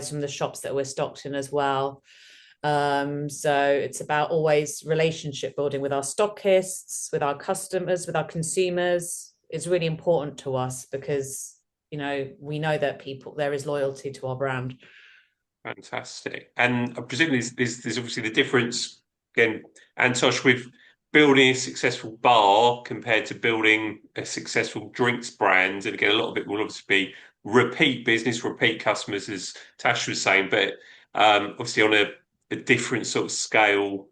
[SPEAKER 3] from the shops that we're stocked in as well. So it's about always relationship building with our stockists, with our customers, with our consumers. It's really important to us because, we know that there is loyalty to our brand.
[SPEAKER 1] Fantastic. And I presume there's obviously the difference, again, Antosh, with building a successful bar compared to building a successful drinks brand. And again, a lot of it will obviously be repeat business, repeat customers, as Tash was saying, but obviously on a different sort of scale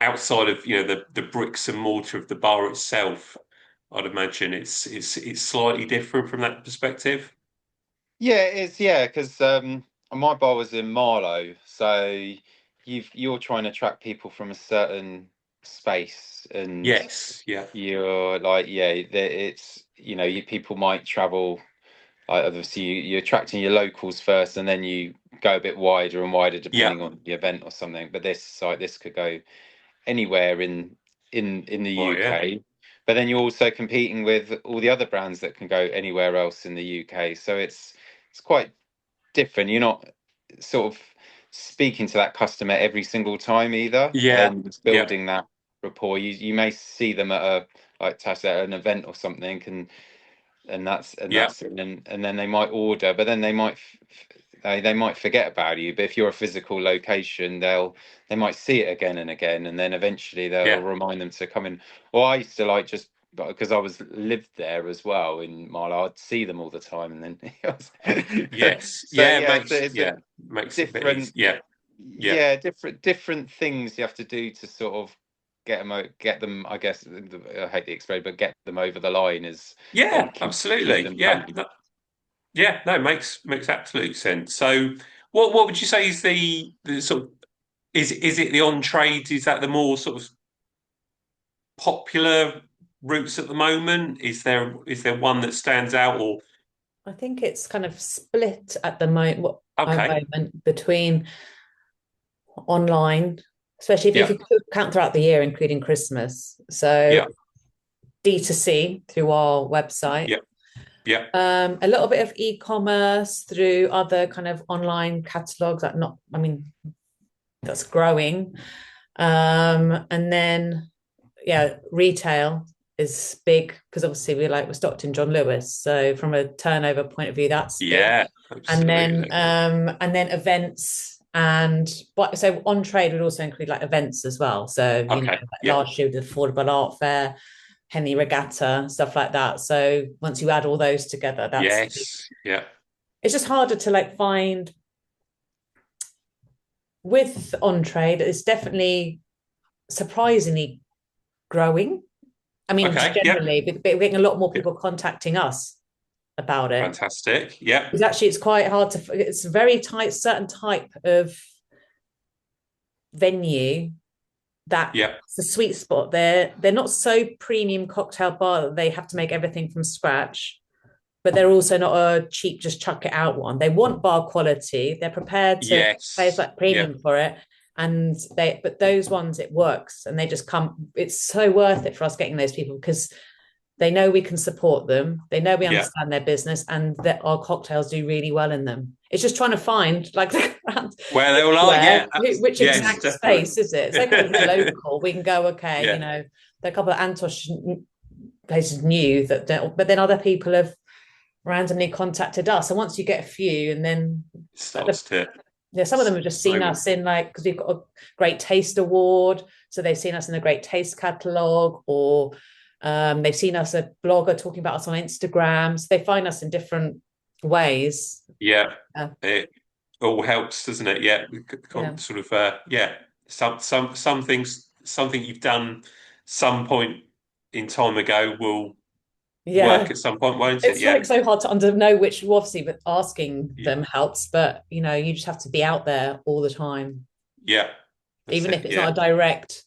[SPEAKER 1] outside of the bricks and mortar of the bar itself. I'd imagine it's slightly different from that perspective.
[SPEAKER 2] Yeah, it is. Yeah, because my bar was in Marlow, so you're trying to attract people from a certain space, and you're like, it's people might travel. Like obviously, you're attracting your locals first, and then you go a bit wider and wider depending on the event or something. But this could go anywhere in the UK. But then you're also competing with all the other brands that can go anywhere else in the UK. So it's quite different. You're not sort of speaking to that customer every single time either. And building that rapport. You may see them at an event or something, and then they might order, but then they might forget about you. But if you're a physical location, they might see it again and again, and then eventually they'll remind them to come in. Or I used to just because I lived there as well in Marlow, I'd see them all the time, and then
[SPEAKER 1] makes
[SPEAKER 2] different, different things you have to do to sort of get them. I guess I hate the expression, but get them over the line is
[SPEAKER 1] absolutely, makes absolute sense. So, what would you say is the sort of is it the on trade? Is that the more sort of popular routes at the moment? Is there one that stands out, or?
[SPEAKER 3] I think it's kind of split at the moment between online, especially if you count throughout the year, including Christmas. So D2C through our website. A little bit of e-commerce through other kind of online catalogs. That's growing. And then retail is big because obviously we're stocked in John Lewis, so from a turnover point of view, that's big.
[SPEAKER 1] Absolutely.
[SPEAKER 3] And then events, so on trade would also include like events as well. So last year the Affordable Art Fair, Henley Regatta, stuff like that. So once you add all those together, it's just harder to find with on trade, it's definitely surprisingly growing. I mean, just
[SPEAKER 1] Okay, yeah,
[SPEAKER 3] generally, we're getting a lot more people contacting us about it.
[SPEAKER 1] fantastic. Yeah,
[SPEAKER 3] Because actually, it's quite hard to. It's a very tight, certain type of venue that
[SPEAKER 1] yeah,
[SPEAKER 3] it's a sweet spot. They're not so premium cocktail bar that they have to make everything from scratch, but they're also not a cheap just chuck it out one. They want bar quality. They're prepared to pay
[SPEAKER 1] yes,
[SPEAKER 3] like
[SPEAKER 1] yeah,
[SPEAKER 3] premium for it. And but those ones it works and they just come. It's so worth it for us getting those people because they know we can support them. They know we
[SPEAKER 1] yeah.
[SPEAKER 3] understand their business and that our cocktails do really well in them. It's just trying to find like
[SPEAKER 1] Where they all are,
[SPEAKER 3] where,
[SPEAKER 1] yeah,
[SPEAKER 3] which
[SPEAKER 1] yes,
[SPEAKER 3] exact space is it? It's okay if we're
[SPEAKER 1] definitely.
[SPEAKER 3] local. We can go, okay,
[SPEAKER 1] Yeah,
[SPEAKER 3] there are a couple of Antosh places new that don't, but then other people have randomly contacted us. And once you get a few, and then
[SPEAKER 1] starts to
[SPEAKER 3] yeah, some of them have just seen
[SPEAKER 1] snowball.
[SPEAKER 3] us in like because we've got a great taste award, so they've seen us in a great taste catalogue, or they've seen us a blogger talking about us on Instagram. So they find us in different ways.
[SPEAKER 1] Yeah,
[SPEAKER 3] Uh,
[SPEAKER 1] it all helps, doesn't it? Yeah,
[SPEAKER 3] yeah,
[SPEAKER 1] sort of, yeah. Some things, something you've done some point in time ago will
[SPEAKER 3] yeah.
[SPEAKER 1] work at some point, won't it?
[SPEAKER 3] It's
[SPEAKER 1] Yeah,
[SPEAKER 3] like so hard to know which obviously, but asking
[SPEAKER 1] yeah,
[SPEAKER 3] them helps. But you just have to be out there all the time,
[SPEAKER 1] yeah. That's
[SPEAKER 3] even
[SPEAKER 1] it.
[SPEAKER 3] if it's
[SPEAKER 1] Yeah,
[SPEAKER 3] not a direct,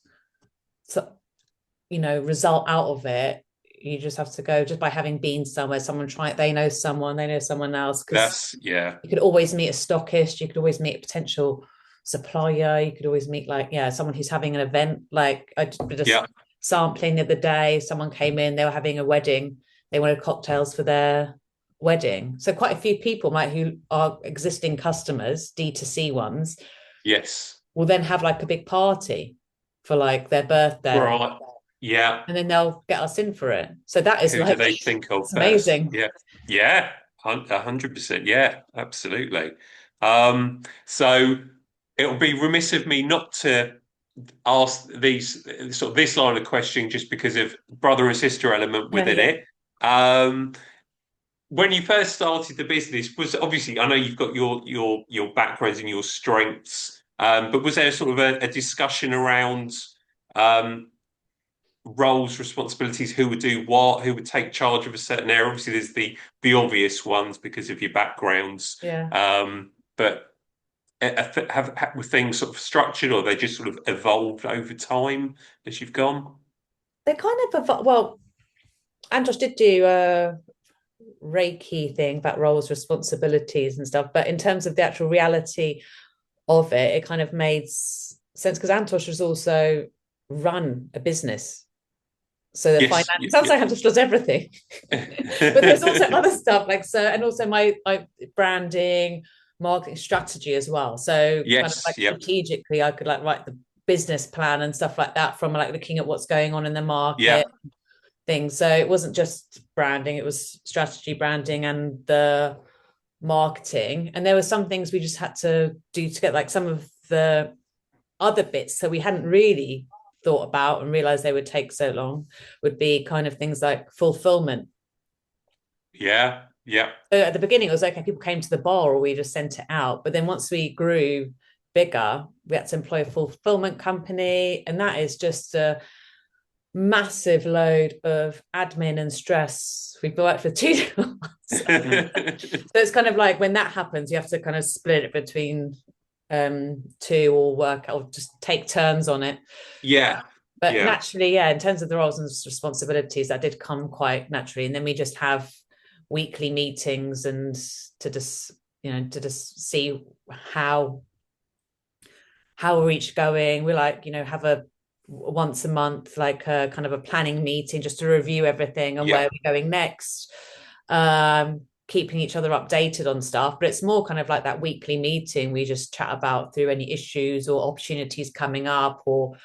[SPEAKER 3] result out of it. You just have to go just by having been somewhere. Someone try it. They know someone else. Because
[SPEAKER 1] that's yeah,
[SPEAKER 3] you could always meet a stockist. You could always meet a potential supplier. You could always meet someone who's having an event. Like I did a
[SPEAKER 1] yeah.
[SPEAKER 3] sampling the other day. Someone came in. They were having a wedding. They wanted cocktails for their wedding. So quite a few people like who are existing customers, D2C ones,
[SPEAKER 1] Yes.
[SPEAKER 3] will then have like a big party for like their birthday,
[SPEAKER 1] Right. Yeah.
[SPEAKER 3] and then they'll get us in for it. So that is
[SPEAKER 1] Who do
[SPEAKER 3] like
[SPEAKER 1] they think of
[SPEAKER 3] it's
[SPEAKER 1] first?
[SPEAKER 3] amazing.
[SPEAKER 1] Yeah. Yeah. 100%. Yeah. Absolutely. So it'll be remiss of me not to ask these sort of this line of questioning just because of brother and sister element within
[SPEAKER 3] Yeah.
[SPEAKER 1] it. When you first started the business, was obviously I know you've got your backgrounds and your strengths, but was there sort of a discussion around um, roles, responsibilities, who would do what, who would take charge of a certain area? Obviously, there's the obvious ones because of your backgrounds,
[SPEAKER 3] Yeah.
[SPEAKER 1] but were things sort of structured, or they just sort of evolved over time as you've gone?
[SPEAKER 3] They kind of well, Andros did do a Reiki thing about roles, responsibilities, and stuff. But in terms of the actual reality of it, it kind of made sense because Antosh was also run a business. So the finance
[SPEAKER 1] Yes.
[SPEAKER 3] sounds like Antosh does everything. But there's also other stuff like so, and also my branding, marketing strategy as well. So kind of
[SPEAKER 1] Yes.
[SPEAKER 3] like
[SPEAKER 1] Yep.
[SPEAKER 3] strategically, I could like write the business plan and stuff like that from like looking at what's going on in the
[SPEAKER 1] Yeah.
[SPEAKER 3] market things. So it wasn't just branding; it was strategy, branding, and the marketing. And there were some things we just had to do to get like some of the other bits so we hadn't really thought about and realized they would take so long would be kind of things like fulfillment.
[SPEAKER 1] Yeah. Yeah.
[SPEAKER 3] So at the beginning, it was okay, people came to the bar or we just sent it out. But then once we grew bigger, we had to employ a fulfillment company. And that is just a massive load of admin and stress. We've worked for 2 months. So it's kind of like when that happens, you have to kind of split it between two or work or just take turns on it.
[SPEAKER 1] Yeah.
[SPEAKER 3] But
[SPEAKER 1] Yeah.
[SPEAKER 3] naturally, yeah, in terms of the roles and responsibilities, that did come quite naturally. And then we just have weekly meetings and to just see how we're each going. We like have a once a month like a kind of a planning meeting just to review everything and
[SPEAKER 1] Yeah.
[SPEAKER 3] where we're going next, keeping each other updated on stuff. But it's more kind of like that weekly meeting we just chat about through any issues or opportunities coming up or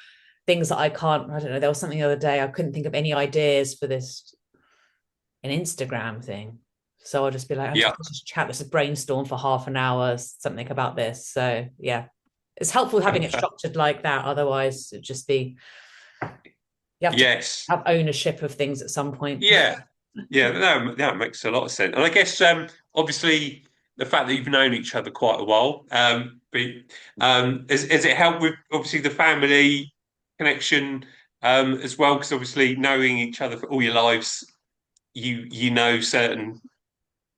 [SPEAKER 3] things that I don't know, there was something the other day I couldn't think of any ideas for this an Instagram thing. So I'll just be like,
[SPEAKER 1] Yeah.
[SPEAKER 3] let's just chat, let's just brainstorm for half an hour, something about this. So yeah, it's helpful having it structured like that. Otherwise, it'd just be you have to
[SPEAKER 1] Yes.
[SPEAKER 3] have ownership of things at some point.
[SPEAKER 1] Yeah. Yeah. No, that makes a lot of sense. And I guess obviously the fact that you've known each other quite a while, Has it helped with obviously the family connection as well? Because obviously knowing each other for all your lives, you know certain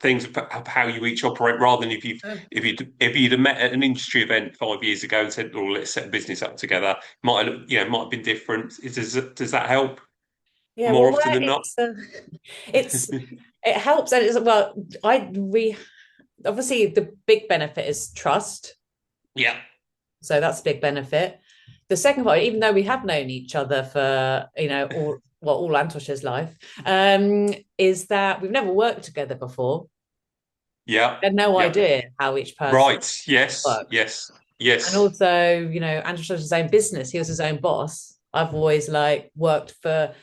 [SPEAKER 1] things of how you each operate, rather than if you'd have met at an industry event 5 years ago and said, "Oh, let's set a business up together," might have been different. Does that help
[SPEAKER 3] Yeah,
[SPEAKER 1] more
[SPEAKER 3] well,
[SPEAKER 1] often than not?
[SPEAKER 3] it's it helps, and it's well, we obviously the big benefit is trust.
[SPEAKER 1] Yeah,
[SPEAKER 3] So that's a big benefit. The second part, even though we have known each other for, all Antosh's life, is that we've never worked together before.
[SPEAKER 1] yeah,
[SPEAKER 3] We had no
[SPEAKER 1] yeah.
[SPEAKER 3] idea how each person
[SPEAKER 1] Right. Yes.
[SPEAKER 3] worked.
[SPEAKER 1] Yes.
[SPEAKER 3] And
[SPEAKER 1] Yes.
[SPEAKER 3] also, Antosh has his own business. He was his own boss. I've always like worked for,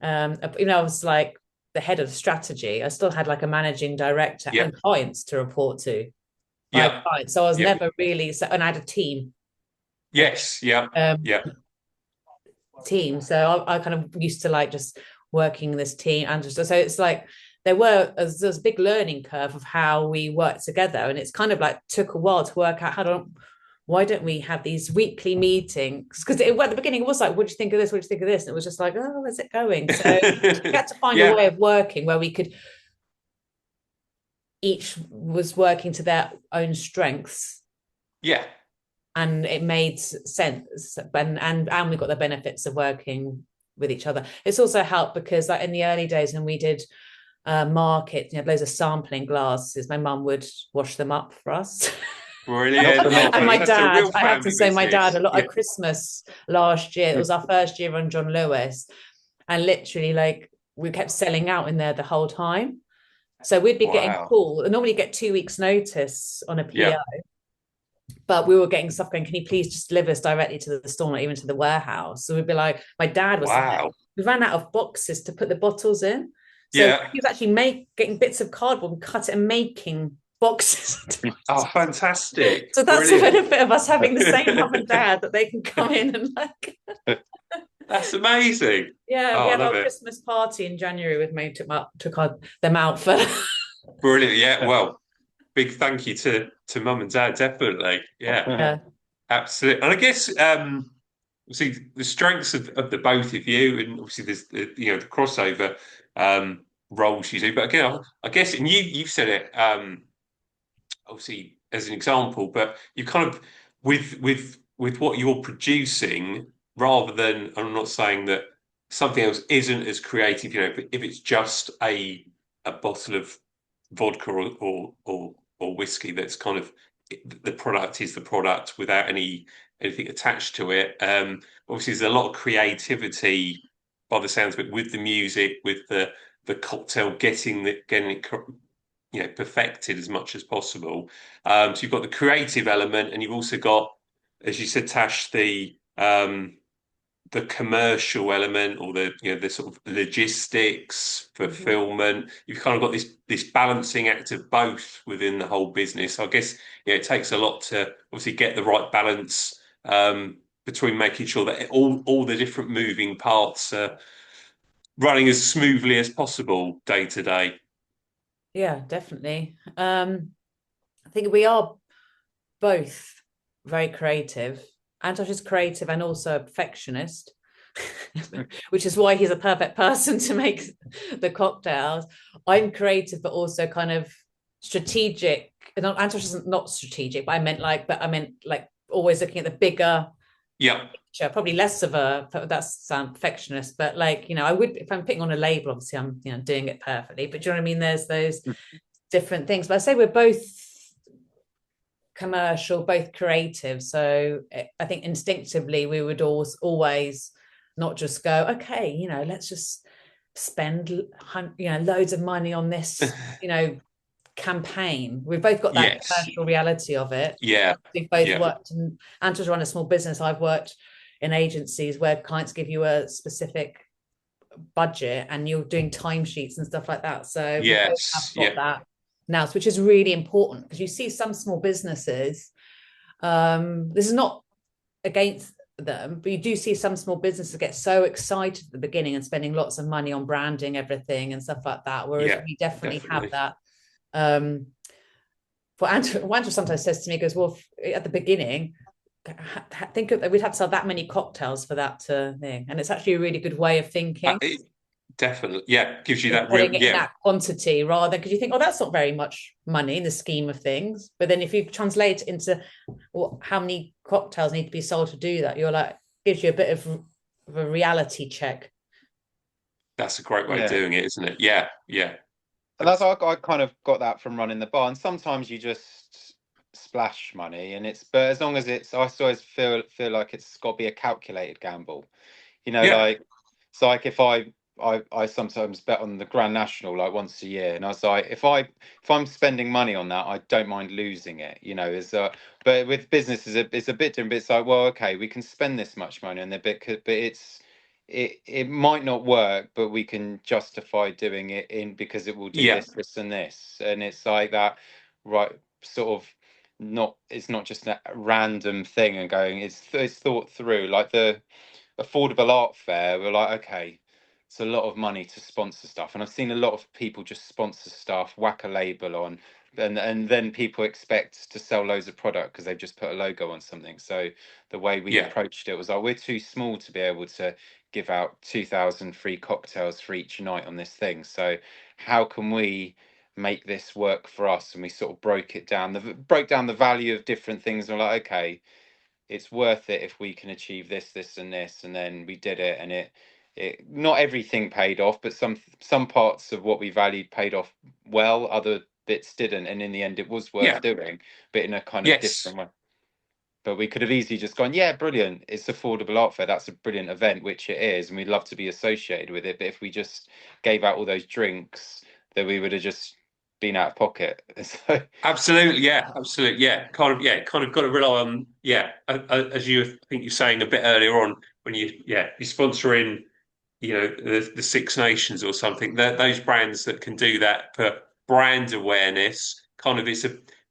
[SPEAKER 3] even though I was like the head of strategy, I still had like a managing director
[SPEAKER 1] Yeah.
[SPEAKER 3] and clients to report to. I had
[SPEAKER 1] Yeah.
[SPEAKER 3] clients. So I was
[SPEAKER 1] Yeah.
[SPEAKER 3] never really, and I had a team.
[SPEAKER 1] Yes. Yeah.
[SPEAKER 3] Um,
[SPEAKER 1] Yeah.
[SPEAKER 3] team. So I kind of used to like just working this team, and just so it's like there's a big learning curve of how we work together, and it's kind of like took a while to work out why don't we have these weekly meetings? Because at the beginning it was like, what do you think of this? What do you think of this? And it was just like, oh, where's it going? So we had to find a
[SPEAKER 1] Yeah.
[SPEAKER 3] way of working where we could each was working to their own strengths,
[SPEAKER 1] Yeah.
[SPEAKER 3] and it made sense, and we got the benefits of working with each other. It's also helped because like in the early days when we did markets, loads of sampling glasses, my mum would wash them up for us.
[SPEAKER 1] Brilliant.
[SPEAKER 3] And my
[SPEAKER 1] That's a
[SPEAKER 3] dad,
[SPEAKER 1] real
[SPEAKER 3] I have to
[SPEAKER 1] family
[SPEAKER 3] say, my dad,
[SPEAKER 1] business.
[SPEAKER 3] a lot
[SPEAKER 1] Yeah.
[SPEAKER 3] of Christmas last year, it was our first year on John Lewis, and literally like we kept selling out in there the whole time. So we'd be getting
[SPEAKER 1] Wow.
[SPEAKER 3] called. Normally get 2 weeks notice on a PO,
[SPEAKER 1] Yeah.
[SPEAKER 3] but we were getting stuff going, can you please just deliver us directly to the store, not even to the warehouse? So we'd be like, my dad was like,
[SPEAKER 1] Wow.
[SPEAKER 3] we ran out of boxes to put the bottles in. So
[SPEAKER 1] Yeah.
[SPEAKER 3] he was actually getting bits of cardboard and cut it and making boxes.
[SPEAKER 1] Oh, fantastic.
[SPEAKER 3] So that's
[SPEAKER 1] Brilliant.
[SPEAKER 3] the benefit of us having the same mum and dad, that they can come in and like.
[SPEAKER 1] That's amazing.
[SPEAKER 3] Yeah,
[SPEAKER 1] Oh,
[SPEAKER 3] we
[SPEAKER 1] I
[SPEAKER 3] had
[SPEAKER 1] love
[SPEAKER 3] our
[SPEAKER 1] it.
[SPEAKER 3] Christmas party in January with me, took them out for.
[SPEAKER 1] Brilliant. Yeah. Well, big thank you to mum and dad, definitely. Yeah.
[SPEAKER 3] Yeah.
[SPEAKER 1] Absolutely. And I guess see the strengths of the both of you, and obviously there's the crossover roles you do. But again, I guess, and you've said it obviously as an example, but you kind of with what you're producing, rather than, I'm not saying that something else isn't as creative, but if it's just a bottle of vodka or whiskey, that's kind of, the product is the product without anything attached to it. Obviously, there's a lot of creativity by the sounds of it, with the music, with the cocktail, getting it perfected as much as possible. So you've got the creative element, and you've also got, as you said, Tash, the commercial element, or the sort of logistics, fulfillment. You've kind of got this balancing act of both within the whole business. I guess it takes a lot to obviously get the right balance between making sure that all the different moving parts are running as smoothly as possible day to day.
[SPEAKER 3] Yeah, definitely. I think we are both very creative. Antosh is creative and also a perfectionist, which is why he's a perfect person to make the cocktails. I'm creative, but also kind of strategic. Antosh isn't not strategic, but I meant like always looking at the bigger
[SPEAKER 1] Yeah.
[SPEAKER 3] picture. Probably less of that's sound perfectionist, but like, I would, if I'm putting on a label, obviously I'm doing it perfectly. But do you know what I mean? There's those different things. But I say we're both commercial, both creative. So I think instinctively we would always not just go, okay, let's just spend loads of money on this, campaign. We've both got that
[SPEAKER 1] Yes.
[SPEAKER 3] commercial reality of it.
[SPEAKER 1] Yeah.
[SPEAKER 3] We've both
[SPEAKER 1] Yeah.
[SPEAKER 3] worked, and Anto's run a small business. I've worked in agencies where clients give you a specific budget and you're doing timesheets and stuff like that. So we both have got that now, which is really important, because you see some small businesses, this is not against them, but you do see some small businesses get so excited at the beginning and spending lots of money on branding everything and stuff like that, whereas we definitely have that Andrew sometimes says to me, he goes, well, at the beginning, think of, we'd have to sell that many cocktails for that thing. And it's actually a really good way of thinking.
[SPEAKER 1] Definitely. Yeah. Gives you that
[SPEAKER 3] Selling
[SPEAKER 1] real,
[SPEAKER 3] it in that quantity rather than, because you think, oh, that's not very much money in the scheme of things. But then if you translate it into how many cocktails need to be sold to do that, you're like, gives you a bit of a reality check.
[SPEAKER 1] That's a great way of doing it, isn't it? Yeah. Yeah.
[SPEAKER 2] And that's I kind of got that from running the bar. And sometimes you just splash money, but as long as I always feel like it's got to be a calculated gamble. Like it's like if I sometimes bet on the Grand National like once a year, and I was like, if I'm spending money on that, I don't mind losing it. But with business it's a bit different. It's like, well, okay, we can spend this much money on the bit, but it might not work, but we can justify doing it because it will do this, and this, and it's like that, right? Sort of it's not just a random thing and going. It's thought through. Like the affordable art fair, we're like, okay, it's a lot of money to sponsor stuff, and I've seen a lot of people just sponsor stuff, whack a label on, and then people expect to sell loads of product because they've just put a logo on something. So the way we approached it was like, we're too small to be able to give out 2,000 free cocktails for each night on this thing. So how can we make this work for us? And we sort of broke down the value of different things. And we're like, okay, it's worth it if we can achieve this and this. And then we did it, and it not everything paid off, but some parts of what we valued paid off well, other bits didn't, and in the end it was worth doing, but in a kind of different way. But we could have easily just gone, yeah, brilliant, it's affordable art fair, that's a brilliant event, which it is, and we'd love to be associated with it. But if we just gave out all those drinks, then we would have just been out of pocket. So
[SPEAKER 1] absolutely, kind of got to rely on, as you I think you're saying a bit earlier on, when you're sponsoring, the Six Nations or something, those brands that can do that for brand awareness, kind of, I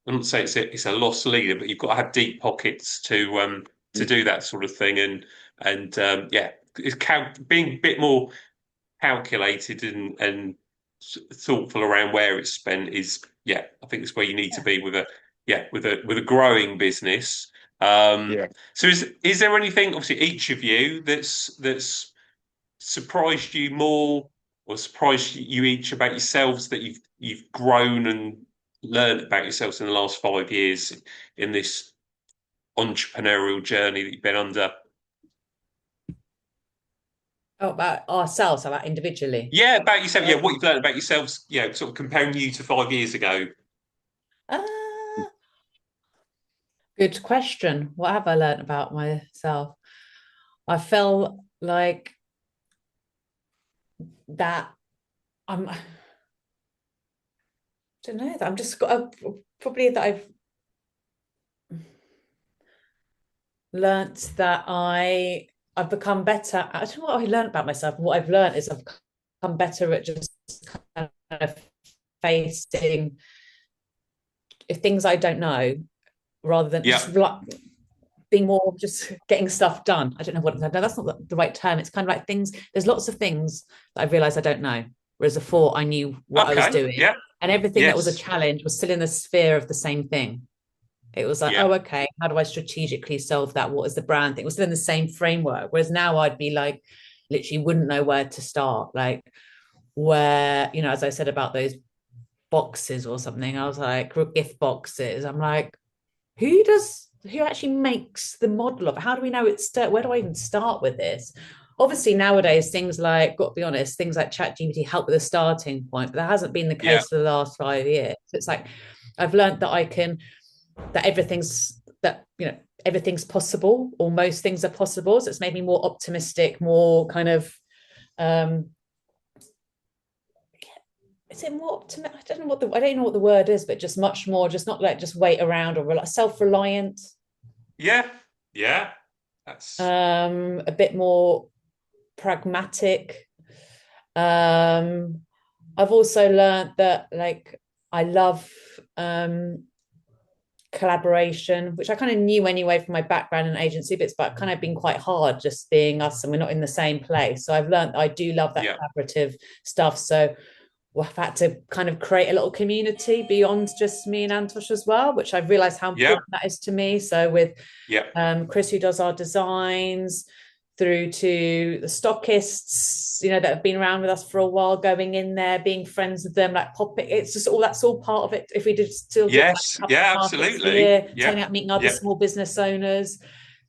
[SPEAKER 1] wouldn't say it's a lost leader, but you've got to have deep pockets to do that sort of thing, and it's being a bit more calculated and thoughtful around where it's spent is, I think it's where you need to be with a growing business. So is there anything, obviously each of you, that's surprised you more, or surprised you each about yourselves, that you've grown and learned about yourselves in the last 5 years in this entrepreneurial journey that you've been under?
[SPEAKER 3] Oh, about ourselves, about individually?
[SPEAKER 1] Yeah, about yourself. Yeah, what you've learned about yourselves, sort of comparing you to 5 years ago.
[SPEAKER 3] Good question. What have I learned about myself? I felt like that I don't know, that I'm just probably that I've learnt that I've become better. I don't know what I learned about myself. What I've learned is I've become better at just kind of facing things I don't know, rather than just being more just getting stuff done. I don't know that's not the right term. It's kind of like things. There's lots of things that I've realized I don't know, whereas before I knew what I was doing, and everything that was a challenge was still in the sphere of the same thing. It was like, oh, okay, how do I strategically solve that? What is the brand thing? It was still in the same framework. Whereas now I'd be like, literally wouldn't know where to start. Like, where, as I said about those boxes or something, I was like, gift boxes. I'm like, who actually makes the model of it? How do we know where do I even start with this? Obviously, nowadays, things like, got to be honest, things like ChatGPT help with a starting point, but that hasn't been the case for the last 5 years. So it's like, I've learned that everything's possible, or most things are possible. So it's made me more optimistic, more kind of, is it more optimistic? I don't know what the word is, but just much more, just not like just wait around, or self-reliant.
[SPEAKER 1] That's
[SPEAKER 3] a bit more pragmatic. I've also learned that, like, I love collaboration, which I kind of knew anyway from my background in agency, but it's kind of been quite hard just being us and we're not in the same place. So I've learned I do love that collaborative stuff. So I've had to kind of create a little community beyond just me and Antosh as well, which I've realized how
[SPEAKER 1] Yeah.
[SPEAKER 3] important that is to me. So with
[SPEAKER 1] Yeah.
[SPEAKER 3] Chris, who does our designs, through to the stockists, that have been around with us for a while, going in there, being friends with them, like popping. It's just that's all part of it. If we did still do like
[SPEAKER 1] Yes.
[SPEAKER 3] a couple of
[SPEAKER 1] Yeah.
[SPEAKER 3] markets a
[SPEAKER 1] Absolutely.
[SPEAKER 3] year,
[SPEAKER 1] Yeah.
[SPEAKER 3] turning out, meeting other
[SPEAKER 1] Yeah.
[SPEAKER 3] small business owners,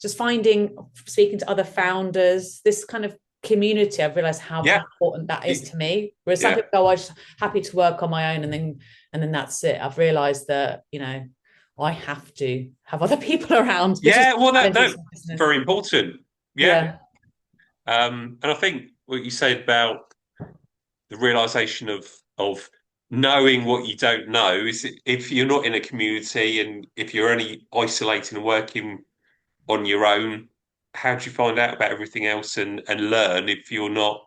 [SPEAKER 3] just speaking to other founders, this kind of community, I've realized how important that is to me. Whereas some people go, I'm just happy to work on my own, and then that's it. I've realized that, I have to have other people around, which is
[SPEAKER 1] Well, that's very important. Yeah. And I think what you said about the realization of knowing what you don't know is, if you're not in a community and if you're only isolating and working on your own, how do you find out about everything else and learn if you're not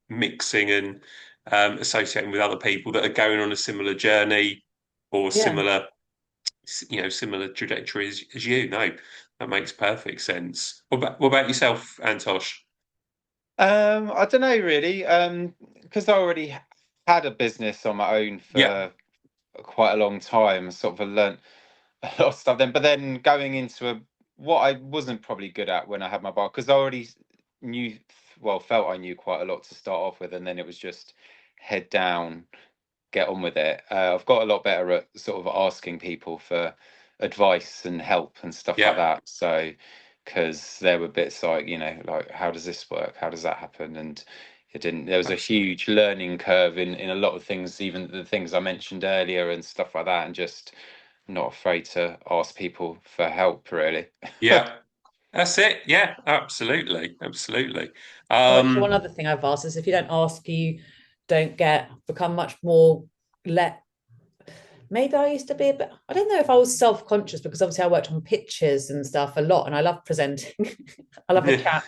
[SPEAKER 1] mixing and associating with other people that are going on a similar journey or similar trajectory as you? No, that makes perfect sense. What about yourself, Antosh?
[SPEAKER 2] I don't know really, because I already had a business on my own for quite a long time. Sort of learnt a lot of stuff then, but then going into what I wasn't probably good at when I had my bar, because I already felt I knew quite a lot to start off with, and then it was just head down, get on with it. I've got a lot better at sort of asking people for advice and help and stuff like that. So, because there were bits like, like, how does this work? How does that happen? And there was a huge learning curve in a lot of things, even the things I mentioned earlier and stuff like that, and just not afraid to ask people for help, really.
[SPEAKER 1] Yeah, that's it. Yeah, absolutely. Absolutely.
[SPEAKER 3] Actually, one other thing I've asked is, if you don't ask, you don't become much more let. Maybe I used to be a bit, I don't know if I was self-conscious, because obviously I worked on pitches and stuff a lot, and I love presenting. I love a chat,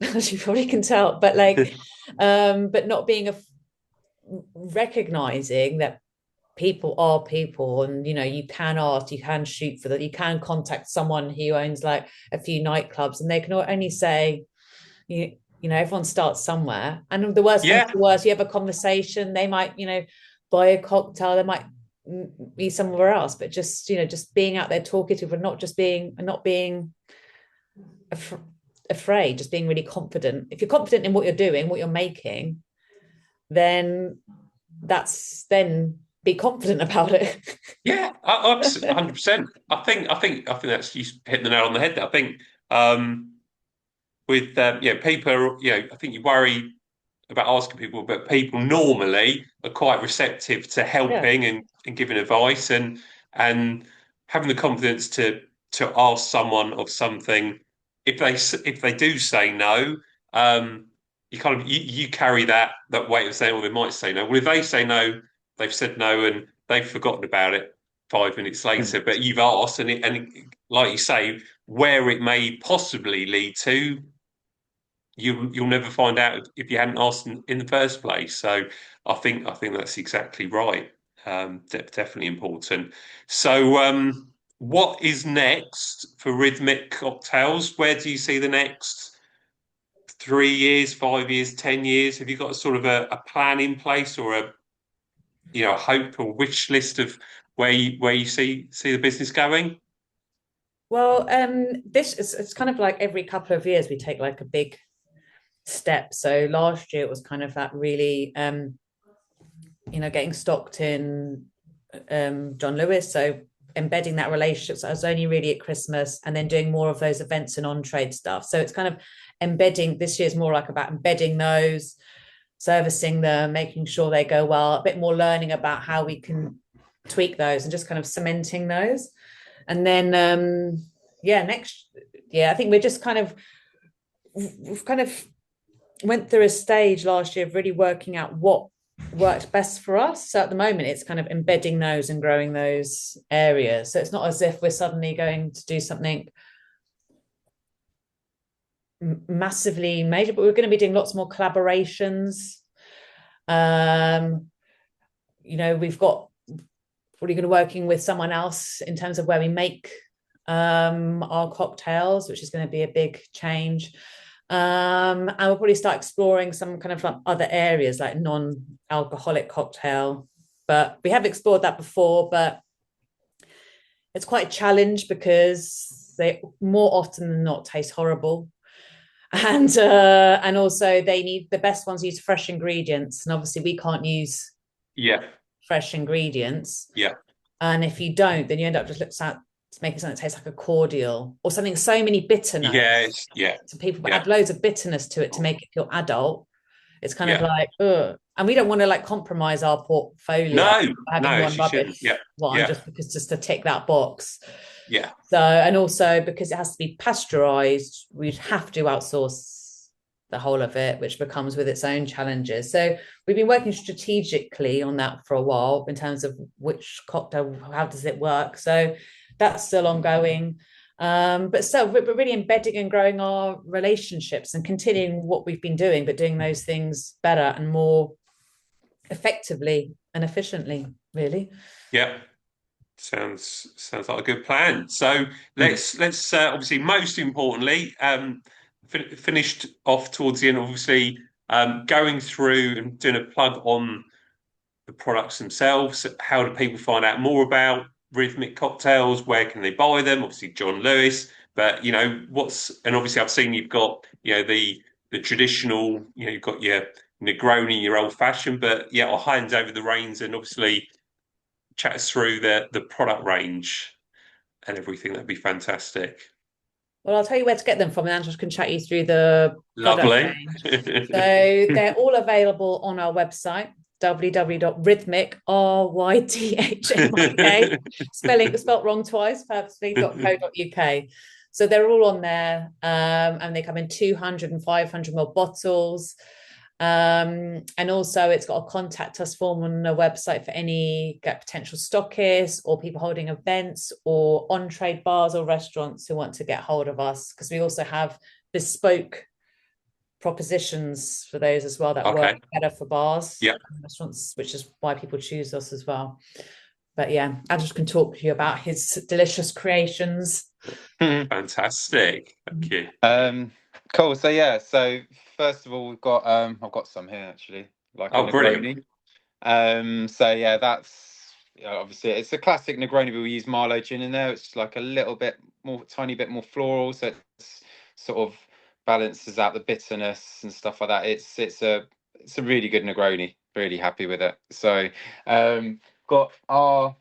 [SPEAKER 3] as you probably can tell. But but not being recognizing that people are people, and you can ask, you can shoot for that, you can contact someone who owns like a few nightclubs, and they can only say, everyone starts somewhere, and the worst comes to worst, you have a conversation, they might buy a cocktail, they might be somewhere else, but just being out there talking to people, not being afraid, just being really confident. If you're confident in what you're doing, what you're making, then be confident about it.
[SPEAKER 1] Yeah, 100%. I think that's, you hit the nail on the head there. I think with people are, I think you worry about asking people, but people normally are quite receptive to helping and giving advice, and having the confidence to ask someone of something. If they do say no, you kind of you carry that weight of saying, well, they might say no. Well, if they say no, they've said no and they've forgotten about it 5 minutes later. But you've asked, and like you say, where it may possibly lead to, you'll never find out if you hadn't asked in the first place. So I think that's exactly right. Definitely important. So what is next for Rythmik Cocktails? Where do you see the next 3 years, 5 years, 10 years? Have you got a sort of a plan in place, or a hope or wish list of where you see the business going?
[SPEAKER 3] Well, it's kind of like every couple of years we take like a big step. So last year it was kind of that really getting stocked in John Lewis, so embedding that relationship. So I was only really at Christmas, and then doing more of those events and on-trade stuff. So it's kind of embedding. This year's more like about embedding those, servicing them, making sure they go well, a bit more learning about how we can tweak those, and just kind of cementing those. And then next year I think we've kind of went through a stage last year of really working out what worked best for us. So at the moment it's kind of embedding those and growing those areas. So it's not as if we're suddenly going to do something massively major, but we're going to be doing lots more collaborations. We've got probably going to working with someone else in terms of where we make our cocktails, which is going to be a big change. And we'll probably start exploring some kind of like other areas like non-alcoholic cocktail. But we have explored that before, but it's quite a challenge because they more often than not taste horrible. And also they need the best ones use fresh ingredients. And obviously we can't use
[SPEAKER 1] Yeah.
[SPEAKER 3] fresh ingredients.
[SPEAKER 1] Yeah.
[SPEAKER 3] And if you don't, then you end up just making something that tastes like a cordial or something so many bitter notes.
[SPEAKER 1] Yes. Yeah.
[SPEAKER 3] So people
[SPEAKER 1] Yeah.
[SPEAKER 3] add loads of bitterness to it to make it feel adult. It's kind of
[SPEAKER 1] Yeah.
[SPEAKER 3] like, ugh. And we don't want to like compromise our portfolio
[SPEAKER 1] No,
[SPEAKER 3] by having
[SPEAKER 1] no,
[SPEAKER 3] one
[SPEAKER 1] she shouldn't.
[SPEAKER 3] rubbish
[SPEAKER 1] Yeah.
[SPEAKER 3] one
[SPEAKER 1] Yeah.
[SPEAKER 3] just to tick that box.
[SPEAKER 1] Yeah.
[SPEAKER 3] So, and also because it has to be pasteurized, we'd have to outsource the whole of it, which becomes with its own challenges. So we've been working strategically on that for a while in terms of which cocktail, how does it work? So that's still ongoing. But still, we're really embedding and growing our relationships and continuing what we've been doing, but doing those things better and more effectively and efficiently, really.
[SPEAKER 1] Yeah. Sounds like a good plan. So let's obviously most importantly finished off towards the end. Obviously, going through and doing a plug on the products themselves. How do people find out more about Rythmik Cocktails? Where can they buy them? Obviously, John Lewis. But and obviously I've seen you've got the traditional. You've got your Negroni, your old fashioned. But yeah, I'll hand over the reins and obviously chat us through the product range and everything. That'd be fantastic.
[SPEAKER 3] Well, I'll tell you where to get them from, and Andrew can chat you through the product
[SPEAKER 1] Lovely.
[SPEAKER 3] range. So they're all available on our website, www.rythmik, RYTHMIK, spelt wrong twice, purposely.co.uk. So they're all on there, and they come in 200 and 500 ml bottles. And also it's got a contact us form on the website for any potential stockists or people holding events or on-trade bars or restaurants who want to get hold of us, because we also have bespoke propositions for those as well that work better for bars and restaurants, which is why people choose us as well. But yeah, I just can talk to you about his delicious creations.
[SPEAKER 1] Fantastic. Thank you.
[SPEAKER 2] Cool. So yeah, so first of all, we've got I've got some here actually, like a Negroni.
[SPEAKER 1] Brilliant.
[SPEAKER 2] So yeah, that's obviously it's a classic Negroni, but we use Marlow gin in there. It's like a little bit more, tiny bit more floral, so it's sort of balances out the bitterness and stuff like that. It's a really good Negroni. Really happy with it. So got our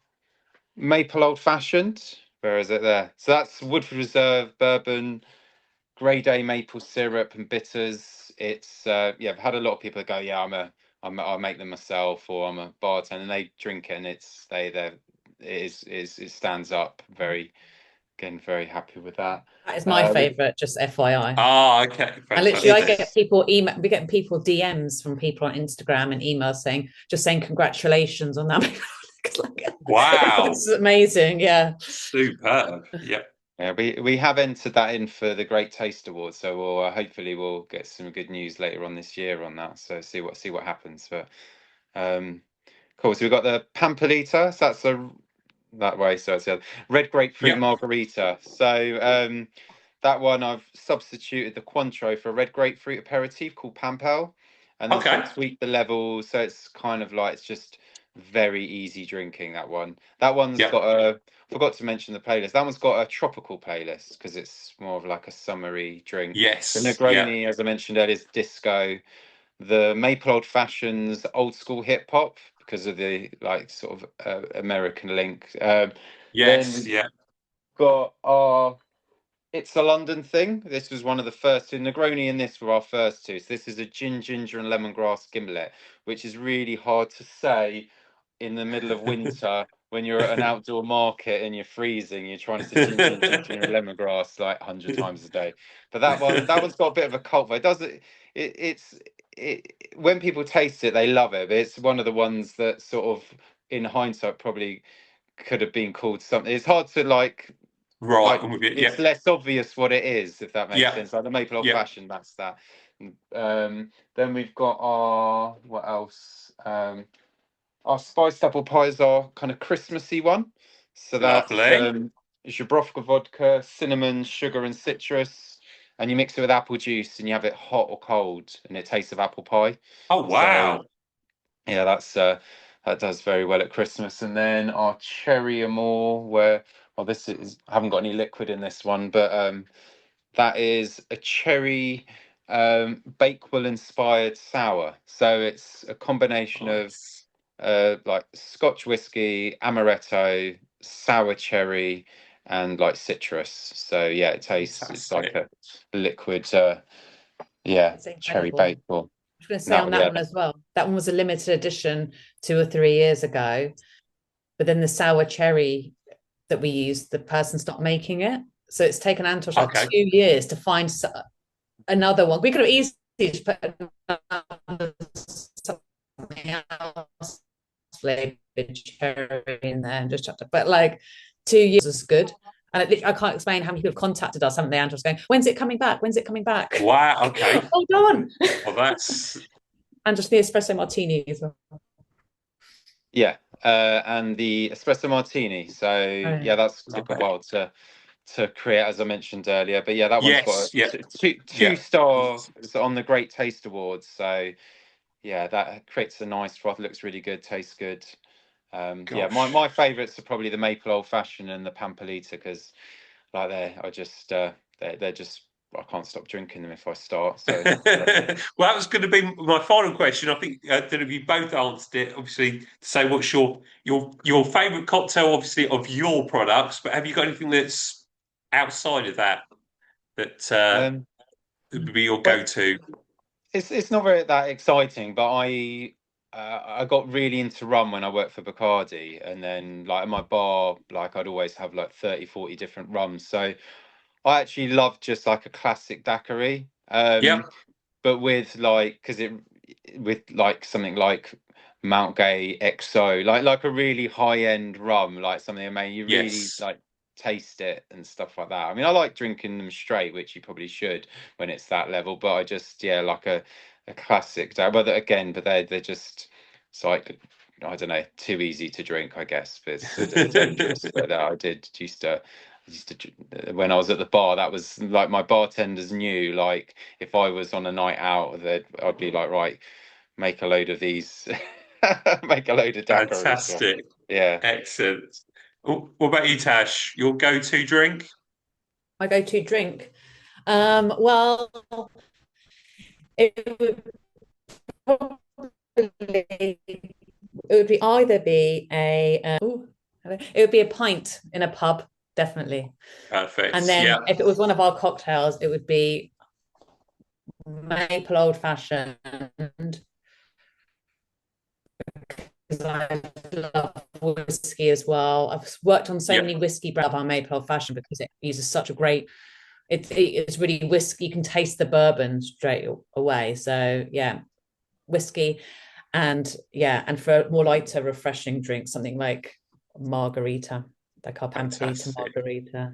[SPEAKER 2] maple old fashioned. Where is it there? So that's Woodford Reserve bourbon, grade A maple syrup and bitters. It's I've had a lot of people go, yeah, I'll make them myself, or I'm a bartender, and they drink it, and it stands up. Very happy with that.
[SPEAKER 3] That is my favorite, just FYI.
[SPEAKER 1] Okay. Fantastic.
[SPEAKER 3] And literally, I get people email. We get people DMs from people on Instagram and emails saying congratulations on that.
[SPEAKER 1] Wow,
[SPEAKER 3] this is amazing. Yeah,
[SPEAKER 1] superb. Yep.
[SPEAKER 2] Yeah, we have entered that in for the Great Taste Awards, so we'll hopefully we'll get some good news later on this year on that. So see what happens. But cool. So we've got the Pampalita. So that's that way. So it's a red grapefruit margarita. So that one I've substituted the Cointreau for a red grapefruit aperitif called Pampel, and then sort of tweaked the level, so it's kind of like it's just very easy drinking. That one's got a, forgot to mention the playlist. That one's got a tropical playlist because it's more of like a summery drink.
[SPEAKER 1] Yes.
[SPEAKER 2] The Negroni, as I mentioned earlier, is disco. The maple old fashions, old school hip hop because of the like sort of American link.
[SPEAKER 1] Yes.
[SPEAKER 2] Got our It's a London thing. This was one of the first two. Negroni and this were our first two. So this is a ginger and lemongrass gimlet, which is really hard to say in the middle of winter when you're at an outdoor market and you're freezing. You're trying to say ginger and lemongrass like 100 times a day. But that one's got a bit of a cult. But when people taste it, they love it. But it's one of the ones that sort of, in hindsight, probably could have been called something. It's hard to like.
[SPEAKER 1] Right,
[SPEAKER 2] it's less obvious what it is, if that makes sense. Like the maple old fashioned, that's that. Then we've got our what else? Our spiced apple pie is our kind of Christmassy one. So that's Zhubrovka vodka, cinnamon, sugar, and citrus. and you mix it with apple juice, and you have it hot or cold, and it tastes of apple pie.
[SPEAKER 1] Oh, wow.
[SPEAKER 2] So yeah, that does very well at Christmas. And then our cherry amour, well, this is, I haven't got any liquid in this one, but that is a cherry Bakewell inspired sour. So it's a combination of
[SPEAKER 1] Nice.
[SPEAKER 2] like Scotch whiskey, amaretto, sour cherry, and like citrus. So yeah, it's like
[SPEAKER 1] Fantastic.
[SPEAKER 2] a liquid
[SPEAKER 3] It's
[SPEAKER 2] cherry
[SPEAKER 3] incredible.
[SPEAKER 2] Bakewell.
[SPEAKER 3] I was going to say
[SPEAKER 2] That
[SPEAKER 3] on that
[SPEAKER 2] yeah.
[SPEAKER 3] one as well. That one was a limited edition 2 or 3 years ago, but then the sour cherry that we used, the person stopped making it. So it's taken Antosh like
[SPEAKER 1] Okay.
[SPEAKER 3] 2 years to find another one. We could have easily just put something else flavored cherry in there and just chucked it. But like 2 years was good. And I can't explain how many people have contacted us, haven't they? Antosh going, when's it coming back? When's it coming back?
[SPEAKER 1] Wow. Okay.
[SPEAKER 3] Hold on.
[SPEAKER 1] Well, that's
[SPEAKER 3] And just the espresso martini as well.
[SPEAKER 2] Yeah, and the espresso martini. So yeah, that's took a while to create, as I mentioned earlier. But yeah, that one's got
[SPEAKER 1] yes. Yeah.
[SPEAKER 2] two stars on the Great Taste Awards. So yeah, that creates a nice froth. Looks really good, tastes good. Yeah,
[SPEAKER 1] Gosh.
[SPEAKER 2] my favourites are probably the maple old fashioned and the Pampalita, because like they're just, I can't stop drinking them if I start. So
[SPEAKER 1] Well, that was going to be my final question. I think that if you both answered it, obviously, to say what's your favourite cocktail, obviously, of your products, but have you got anything that's outside of that
[SPEAKER 2] um,
[SPEAKER 1] would be your
[SPEAKER 2] well,
[SPEAKER 1] go-to?
[SPEAKER 2] it's not very that exciting, but I got really into rum when I worked for Bacardi, and then like at my bar, like I'd always have like 30, 40 different rums. So I actually love just like a classic daiquiri,
[SPEAKER 1] Yep.
[SPEAKER 2] but with like, because it with like something like Mount Gay XO, like a really high end rum, like something, I mean, you really
[SPEAKER 1] Yes.
[SPEAKER 2] like taste it and stuff like that. I mean, I like drinking them straight, which you probably should when it's that level, but I just, yeah, like a classic. But again, but they're just, it's like, I don't know, too easy to drink, I guess. But it's a little dangerous. But I did used to when I was at the bar, that was like my bartenders knew, like if I was on a night out, I'd be like, right, make a load of these, make a load of daiquiris. So,
[SPEAKER 1] Fantastic.
[SPEAKER 2] yeah.
[SPEAKER 1] Excellent. What about you, Tash? Your go-to drink?
[SPEAKER 3] My go-to drink. Well, it would probably it would be either be it would be a pint in a pub, definitely. And
[SPEAKER 1] Perfect.
[SPEAKER 3] then
[SPEAKER 1] Yeah.
[SPEAKER 3] if it was one of our cocktails, it would be maple old fashioned, because I love whiskey as well. I've worked on so
[SPEAKER 1] Yeah.
[SPEAKER 3] many whiskey brands of our maple old fashioned because it uses such a great. It's really whiskey. You can taste the bourbon straight away. So yeah, whiskey, and for a more lighter, refreshing drink, something like margarita, like our Pampelita
[SPEAKER 1] Fantastic.
[SPEAKER 3] margarita.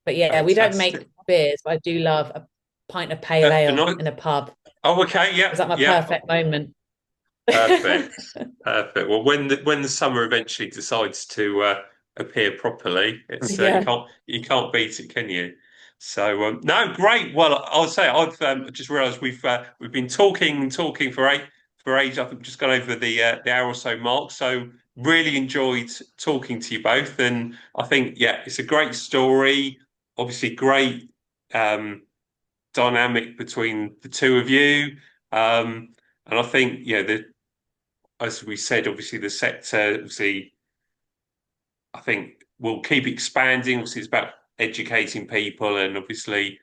[SPEAKER 3] But yeah, we don't
[SPEAKER 1] Fantastic.
[SPEAKER 3] make beers, but I do love a pint of pale ale
[SPEAKER 1] And
[SPEAKER 3] in a pub.
[SPEAKER 1] oh, okay. Yeah.
[SPEAKER 3] Is that my
[SPEAKER 1] Yeah.
[SPEAKER 3] perfect moment?
[SPEAKER 1] Perfect. Perfect. Well, when the summer eventually decides to appear properly, it's
[SPEAKER 3] Yeah.
[SPEAKER 1] you can't beat it, can you? So no, great. Well, I'll say I've just realised we've been talking for age. I think we've just gone over the hour or so mark. So really enjoyed talking to you both, and I think yeah, it's a great story. Obviously, great dynamic between the two of you. And I think, yeah, as we said, obviously the sector, obviously, I think will keep expanding. Obviously, it's about educating people and obviously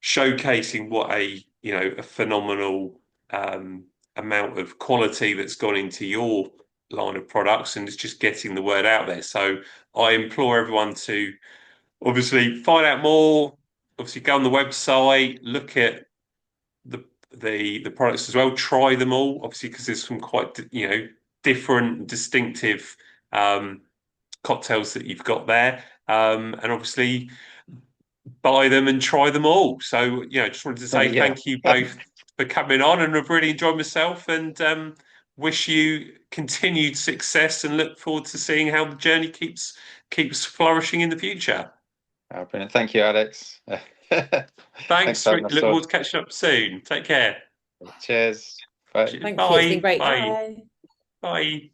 [SPEAKER 1] showcasing what a phenomenal amount of quality that's gone into your line of products, and it's just getting the word out there. So I implore everyone to obviously find out more. Obviously, go on the website, look at the products as well. Try them all, obviously, because there's some quite different, distinctive cocktails that you've got there, and obviously buy them and try them all. So just wanted to say
[SPEAKER 2] Yeah.
[SPEAKER 1] thank you both for coming on, and I've really enjoyed myself, and wish you continued success, and look forward to seeing how the journey keeps flourishing in the future.
[SPEAKER 2] Oh, brilliant. Thank you, Alex.
[SPEAKER 1] Thanks.
[SPEAKER 2] for
[SPEAKER 1] Look
[SPEAKER 2] having us
[SPEAKER 1] forward
[SPEAKER 2] on.
[SPEAKER 1] to catching up soon. Take care.
[SPEAKER 2] Cheers. Bye.
[SPEAKER 3] Thank you. It's been
[SPEAKER 1] Bye.
[SPEAKER 3] great.
[SPEAKER 1] Bye.
[SPEAKER 3] Bye.
[SPEAKER 1] Bye.